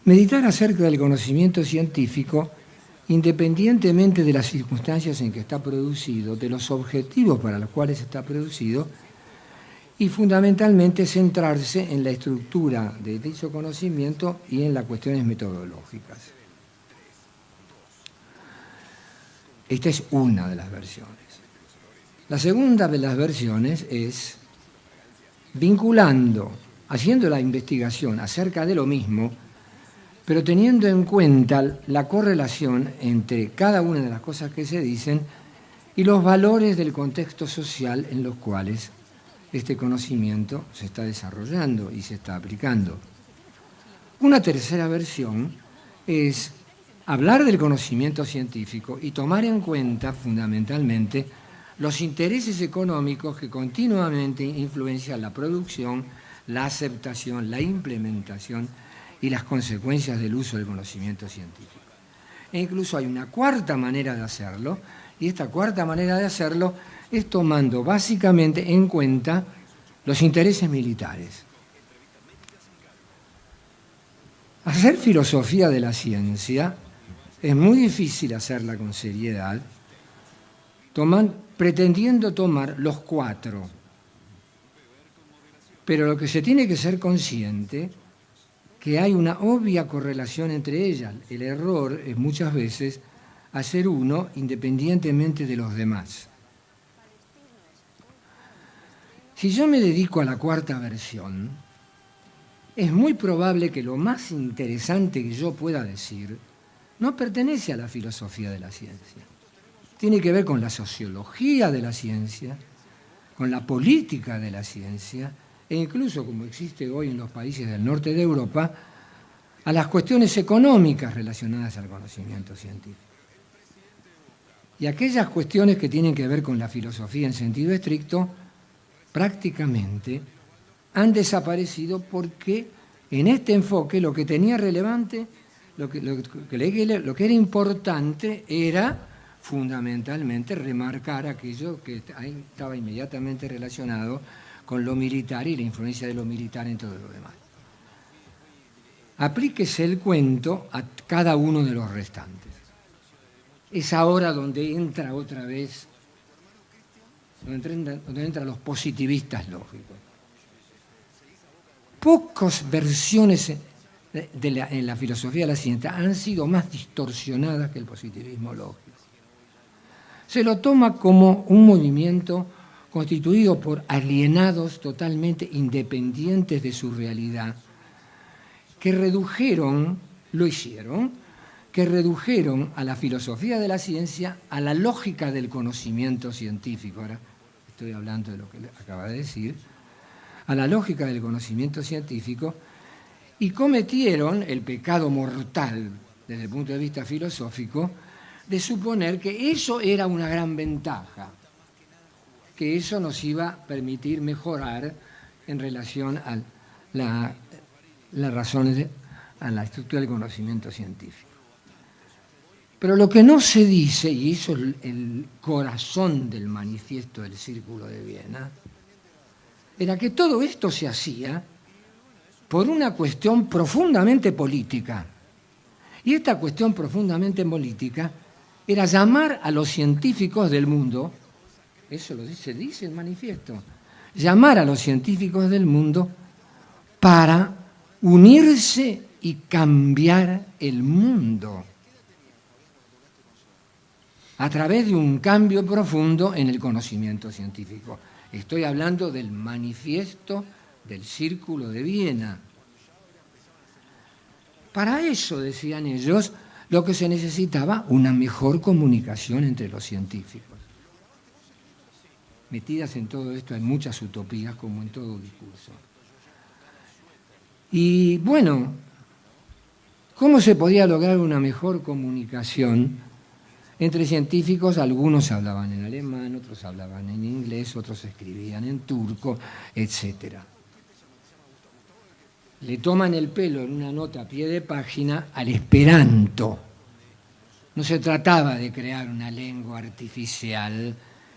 Speaker 7: Meditar acerca del conocimiento científico, independientemente de las circunstancias en que está producido, de los objetivos para los cuales está producido, y fundamentalmente centrarse en la estructura de dicho conocimiento y en las cuestiones metodológicas. Esta es una de las versiones. La segunda de las versiones es vinculando, haciendo la investigación acerca de lo mismo, pero teniendo en cuenta la correlación entre cada una de las cosas que se dicen y los valores del contexto social en los cuales este conocimiento se está desarrollando y se está aplicando. Una tercera versión es hablar del conocimiento científico y tomar en cuenta fundamentalmente los intereses económicos que continuamente influencian la producción, la aceptación, la implementación y las consecuencias del uso del conocimiento científico. E incluso hay una cuarta manera de hacerlo, y esta cuarta manera de hacerlo es tomando básicamente en cuenta los intereses militares. Hacer filosofía de la ciencia es muy difícil hacerla con seriedad, pretendiendo tomar los cuatro. Pero lo que se tiene que ser consciente que hay una obvia correlación entre ellas. El error es muchas veces hacer uno independientemente de los demás. Si yo me dedico a la cuarta versión, es muy probable que lo más interesante que yo pueda decir no pertenece a la filosofía de la ciencia. Tiene que ver con la sociología de la ciencia, con la política de la ciencia, e incluso, como existe hoy en los países del norte de Europa, a las cuestiones económicas relacionadas al conocimiento científico. Y aquellas cuestiones que tienen que ver con la filosofía en sentido estricto, prácticamente han desaparecido porque en este enfoque lo que tenía relevante, lo que era importante era fundamentalmente remarcar aquello que estaba inmediatamente relacionado con lo militar y la influencia de lo militar en todo lo demás. Aplíquese el cuento a cada uno de los restantes. Es ahora donde entra otra vez, donde entran los positivistas lógicos. Pocas versiones en la filosofía de la ciencia han sido más distorsionadas que el positivismo lógico. Se lo toma como un movimiento constituido por alienados totalmente independientes de su realidad, que redujeron a la filosofía de la ciencia a la lógica del conocimiento científico. Ahora estoy hablando de lo que acaba de decir, a la lógica del conocimiento científico, y cometieron el pecado mortal desde el punto de vista filosófico de suponer que eso era una gran ventaja, que eso nos iba a permitir mejorar en relación a las razones, a la estructura del conocimiento científico. Pero lo que no se dice, y eso es el corazón del manifiesto del Círculo de Viena, era que todo esto se hacía por una cuestión profundamente política. Y esta cuestión profundamente política era llamar a los científicos del mundo, eso dice el manifiesto, llamar a los científicos del mundo para unirse y cambiar el mundo a través de un cambio profundo en el conocimiento científico. Estoy hablando del manifiesto del Círculo de Viena. Para eso, decían ellos, lo que se necesitaba, una mejor comunicación entre los científicos. Metidas en todo esto hay muchas utopías, como en todo discurso. Y bueno, ¿cómo se podía lograr una mejor comunicación entre científicos? Algunos hablaban en alemán, otros hablaban en inglés, otros escribían en turco, etc. Le toman el pelo en una nota a pie de página al esperanto. No se trataba de crear una lengua artificial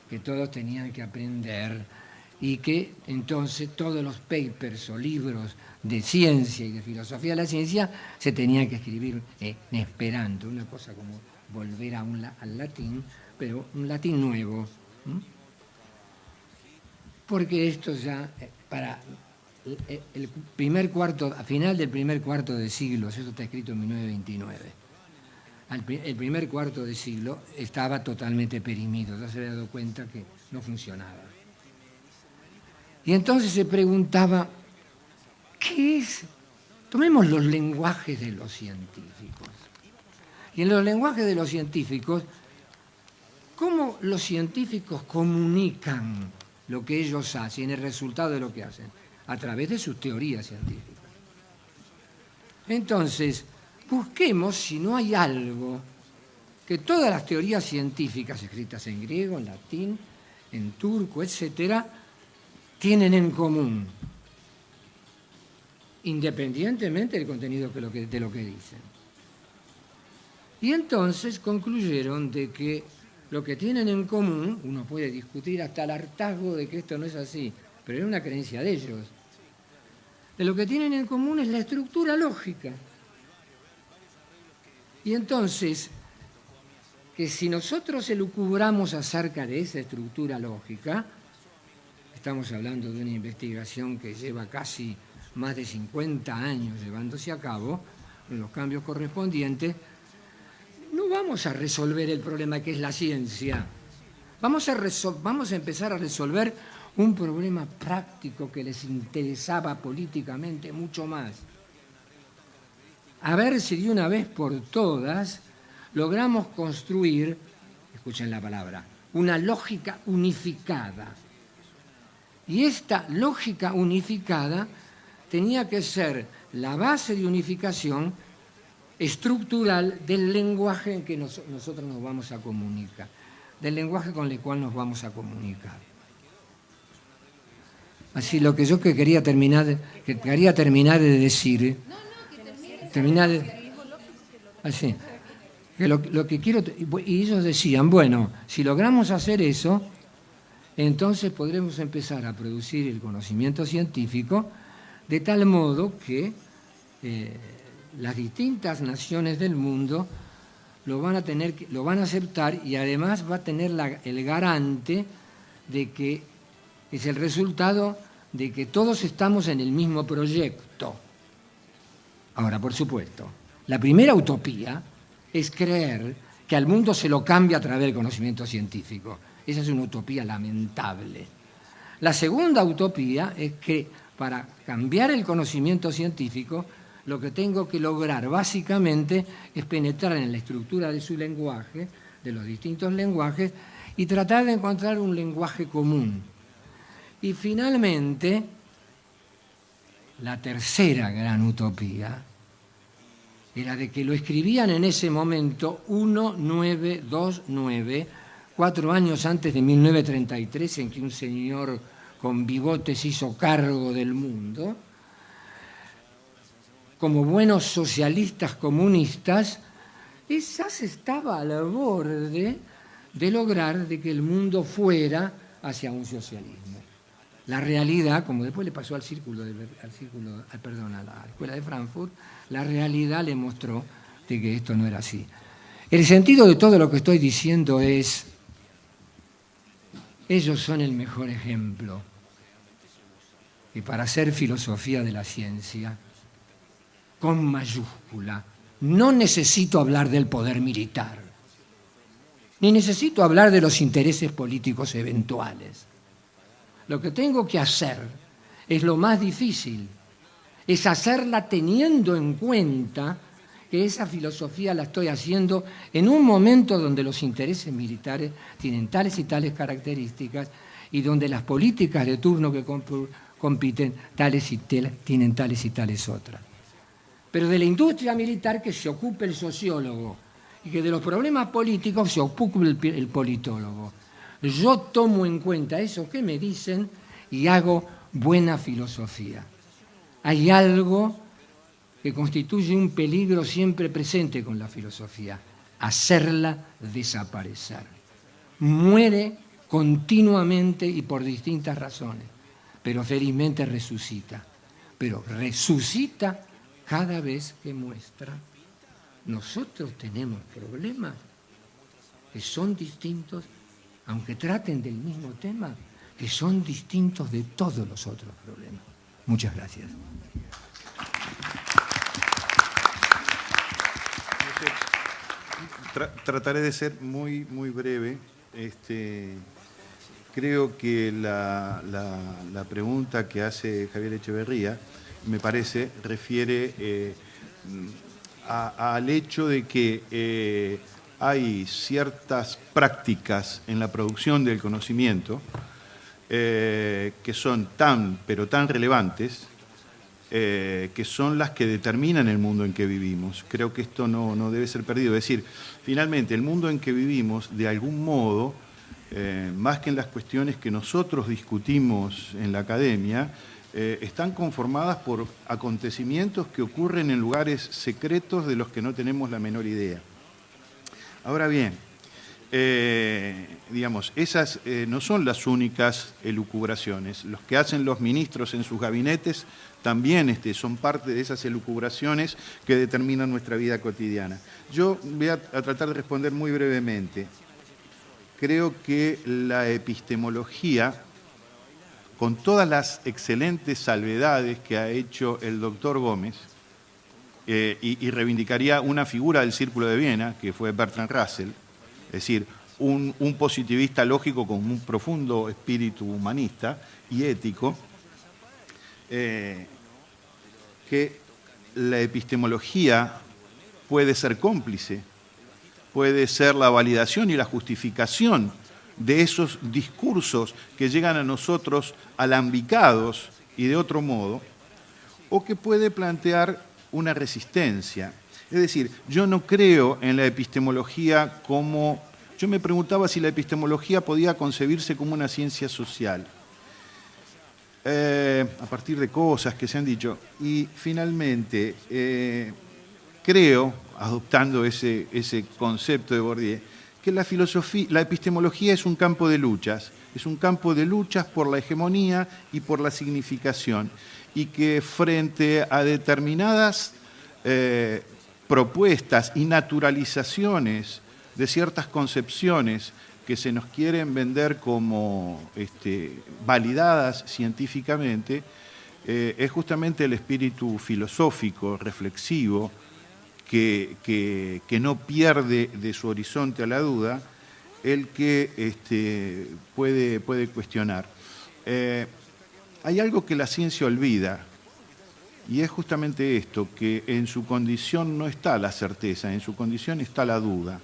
Speaker 7: que todos tenían que aprender y que entonces todos los papers o libros de ciencia y de filosofía de la ciencia se tenían que escribir en esperanto, una cosa como volver al latín, pero un latín nuevo. Porque esto ya, para el primer cuarto, a final del primer cuarto de siglo, eso está escrito en 1929, el primer cuarto de siglo estaba totalmente perimido, ya se había dado cuenta que no funcionaba. Y entonces se preguntaba, ¿qué es? Tomemos los lenguajes de los científicos. Y en los lenguajes de los científicos, ¿cómo los científicos comunican lo que ellos hacen, el resultado de lo que hacen? A través de sus teorías científicas. Entonces, busquemos si no hay algo que todas las teorías científicas escritas en griego, en latín, en turco, etcétera, tienen en común, independientemente del contenido de lo que dicen. Y entonces concluyeron de que lo que tienen en común, uno puede discutir hasta el hartazgo de que esto no es así, pero era una creencia de ellos. De lo que tienen en común es la estructura lógica. Y entonces, que si nosotros elucubramos acerca de esa estructura lógica, estamos hablando de una investigación que lleva casi más de 50 años llevándose a cabo, con los cambios correspondientes, no vamos a resolver el problema que es la ciencia. Vamos a empezar a resolver un problema práctico que les interesaba políticamente mucho más. A ver si de una vez por todas logramos construir, escuchen la palabra, una lógica unificada. Y esta lógica unificada tenía que ser la base de unificación estructural del lenguaje en que nosotros nos vamos a comunicar, del lenguaje con el cual nos vamos a comunicar. Así, lo que yo quería terminar de decir, así, que lo que quiero, y ellos decían, bueno, si logramos hacer eso, entonces podremos empezar a producir el conocimiento científico de tal modo que las distintas naciones del mundo lo van a aceptar, y además va a tener el garante de que es el resultado de que todos estamos en el mismo proyecto. Ahora, por supuesto, la primera utopía es creer que al mundo se lo cambia a través del conocimiento científico. Esa es una utopía lamentable. La segunda utopía es que para cambiar el conocimiento científico, lo que tengo que lograr básicamente es penetrar en la estructura de su lenguaje, de los distintos lenguajes, y tratar de encontrar un lenguaje común. Y finalmente, la tercera gran utopía era de que lo escribían en ese momento 1929, 4 años antes de 1933, en que un señor con bigotes hizo cargo del mundo. Como buenos socialistas comunistas, quizás estaba al borde de lograr de que el mundo fuera hacia un socialismo. La realidad, como después le pasó a la Escuela de Frankfurt, la realidad le mostró de que esto no era así. El sentido de todo lo que estoy diciendo es, ellos son el mejor ejemplo. Y para hacer filosofía de la ciencia, con mayúscula, no necesito hablar del poder militar, ni necesito hablar de los intereses políticos eventuales. Lo que tengo que hacer es lo más difícil, es hacerla teniendo en cuenta que esa filosofía la estoy haciendo en un momento donde los intereses militares tienen tales y tales características y donde las políticas de turno que compiten tienen tales y tales otras. Pero de la industria militar que se ocupe el sociólogo y que de los problemas políticos se ocupe el politólogo. Yo tomo en cuenta eso que me dicen y hago buena filosofía. Hay algo que constituye un peligro siempre presente con la filosofía: hacerla desaparecer. Muere continuamente y por distintas razones, pero felizmente resucita. Pero resucita cada vez que muestra. Nosotros tenemos problemas que son distintos, aunque traten del mismo tema, que son distintos de todos los otros problemas. Muchas gracias.
Speaker 1: Trataré de ser muy breve. Creo que la pregunta que hace Javier Echeverría, me parece, refiere al hecho de que hay ciertas prácticas en la producción del conocimiento que son pero tan relevantes, que son las que determinan el mundo en que vivimos. Creo que esto no debe ser perdido. Es decir, finalmente, el mundo en que vivimos, de algún modo, más que en las cuestiones que nosotros discutimos en la academia, están conformadas por acontecimientos que ocurren en lugares secretos de los que no tenemos la menor idea. Ahora bien, digamos, esas no son las únicas elucubraciones. Los que hacen los ministros en sus gabinetes también son parte de esas elucubraciones que determinan nuestra vida cotidiana. Yo voy a tratar de responder muy brevemente. Creo que la epistemología, con todas las excelentes salvedades que ha hecho el doctor Gómez, y reivindicaría una figura del Círculo de Viena, que fue Bertrand Russell, es decir, un positivista lógico con un profundo espíritu humanista y ético, que la epistemología puede ser cómplice, puede ser la validación y la justificación de esos discursos que llegan a nosotros alambicados y de otro modo, o que puede plantear una resistencia. Es decir, yo no creo en la epistemología como... Yo me preguntaba si la epistemología podía concebirse como una ciencia social, a partir de cosas que se han dicho. Y finalmente, creo, adoptando ese concepto de Bourdieu, que la epistemología es un campo de luchas por la hegemonía y por la significación, y que frente a determinadas propuestas y naturalizaciones de ciertas concepciones que se nos quieren vender como validadas científicamente, es justamente el espíritu filosófico, reflexivo, que no pierde de su horizonte a la duda, el que puede cuestionar. Hay algo que la ciencia olvida, y es justamente esto, que en su condición no está la certeza, en su condición está la duda.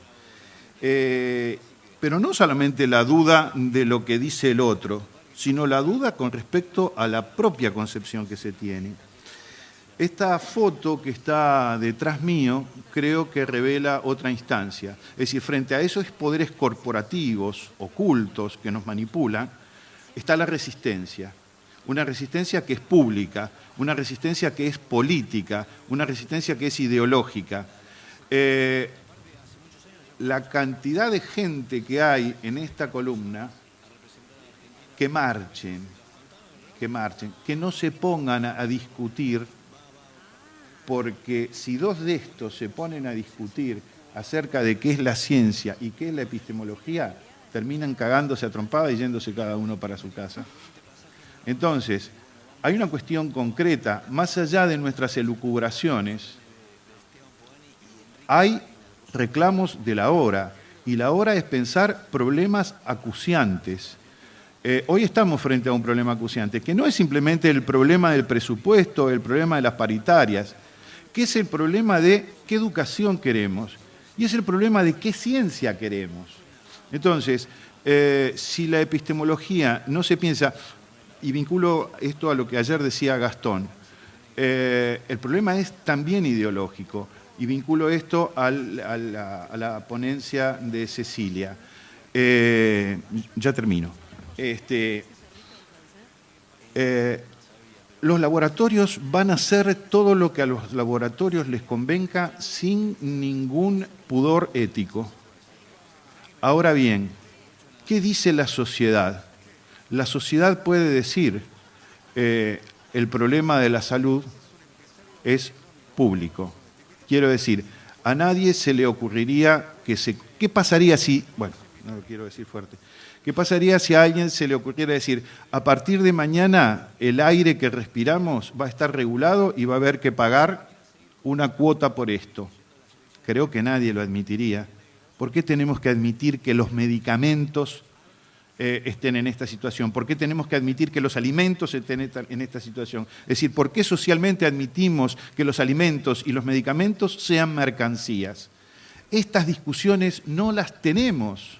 Speaker 1: Pero no solamente la duda de lo que dice el otro, sino la duda con respecto a la propia concepción que se tiene. Esta foto que está detrás mío creo que revela otra instancia. Es decir, frente a esos poderes corporativos, ocultos, que nos manipulan, está la resistencia. Una resistencia que es pública, una resistencia que es política, una resistencia que es ideológica. La cantidad de gente que hay en esta columna, que marchen, que no se pongan a discutir, porque si dos de estos se ponen a discutir acerca de qué es la ciencia y qué es la epistemología, terminan cagándose a trompada y yéndose cada uno para su casa. Entonces, hay una cuestión concreta, más allá de nuestras elucubraciones, hay reclamos de la hora, y la hora es pensar problemas acuciantes. Hoy estamos frente a un problema acuciante, que no es simplemente el problema del presupuesto, el problema de las paritarias, que es el problema de qué educación queremos, y es el problema de qué ciencia queremos. Entonces, si la epistemología no se piensa, y vinculo esto a lo que ayer decía Gastón, el problema es también ideológico, y vinculo esto a la ponencia de Cecilia. Ya termino. Los laboratorios van a hacer todo lo que a los laboratorios les convenga sin ningún pudor ético. Ahora bien, ¿qué dice la sociedad? La sociedad puede decir, el problema de la salud es público. Quiero decir, a nadie se le ocurriría ¿qué pasaría si, bueno, no lo quiero decir fuerte, qué pasaría si a alguien se le ocurriera decir, a partir de mañana el aire que respiramos va a estar regulado y va a haber que pagar una cuota por esto? Creo que nadie lo admitiría. ¿Por qué tenemos que admitir que los medicamentos estén en esta situación? ¿Por qué tenemos que admitir que los alimentos estén en esta situación? Es decir, ¿por qué socialmente admitimos que los alimentos y los medicamentos sean mercancías? Estas discusiones no las tenemos,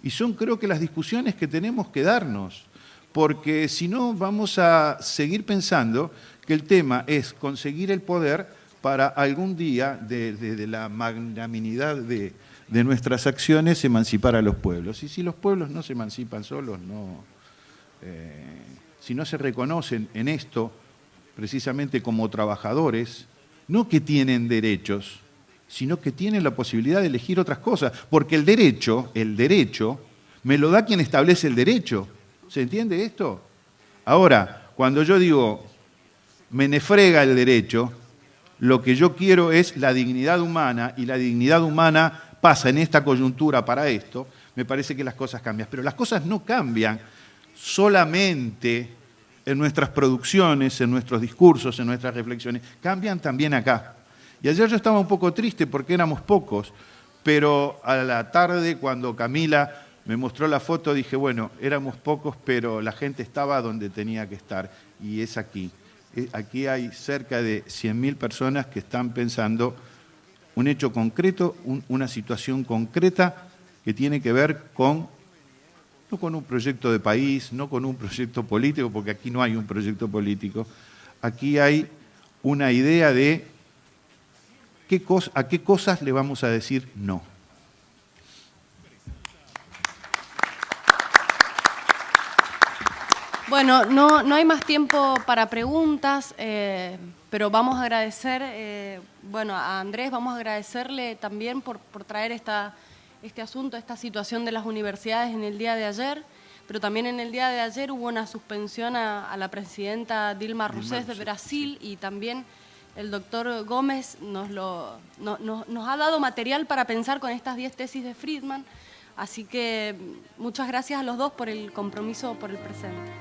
Speaker 1: y son, creo que, las discusiones que tenemos que darnos, porque si no vamos a seguir pensando que el tema es conseguir el poder para algún día, de la magnanimidad de nuestras acciones, emancipar a los pueblos. Y si los pueblos no se emancipan solos, si no se reconocen en esto precisamente como trabajadores, no que tienen derechos, sino que tienen la posibilidad de elegir otras cosas, porque el derecho, me lo da quien establece el derecho. ¿Se entiende esto? Ahora, cuando yo digo, me nefrega el derecho, lo que yo quiero es la dignidad humana, y la dignidad humana pasa en esta coyuntura para esto, me parece que las cosas cambian. Pero las cosas no cambian solamente en nuestras producciones, en nuestros discursos, en nuestras reflexiones, cambian también acá. Y ayer yo estaba un poco triste porque éramos pocos, pero a la tarde cuando Camila me mostró la foto dije, bueno, éramos pocos, pero la gente estaba donde tenía que estar, y es aquí. Aquí hay cerca de 100.000 personas que están pensando un hecho concreto, una situación concreta que tiene que ver con, no con un proyecto de país, no con un proyecto político, porque aquí no hay un proyecto político, aquí hay una idea de a qué cosas le vamos a decir no.
Speaker 5: Bueno, no hay más tiempo para preguntas, pero vamos a agradecer, a Andrés, vamos a agradecerle también por traer este asunto, esta situación de las universidades en el día de ayer, pero también en el día de ayer hubo una suspensión a la presidenta Dilma Rousseff de Brasil, y también el doctor Gómez nos ha dado material para pensar con estas 10 tesis de Friedman. Así que muchas gracias a los dos por el compromiso por el presente.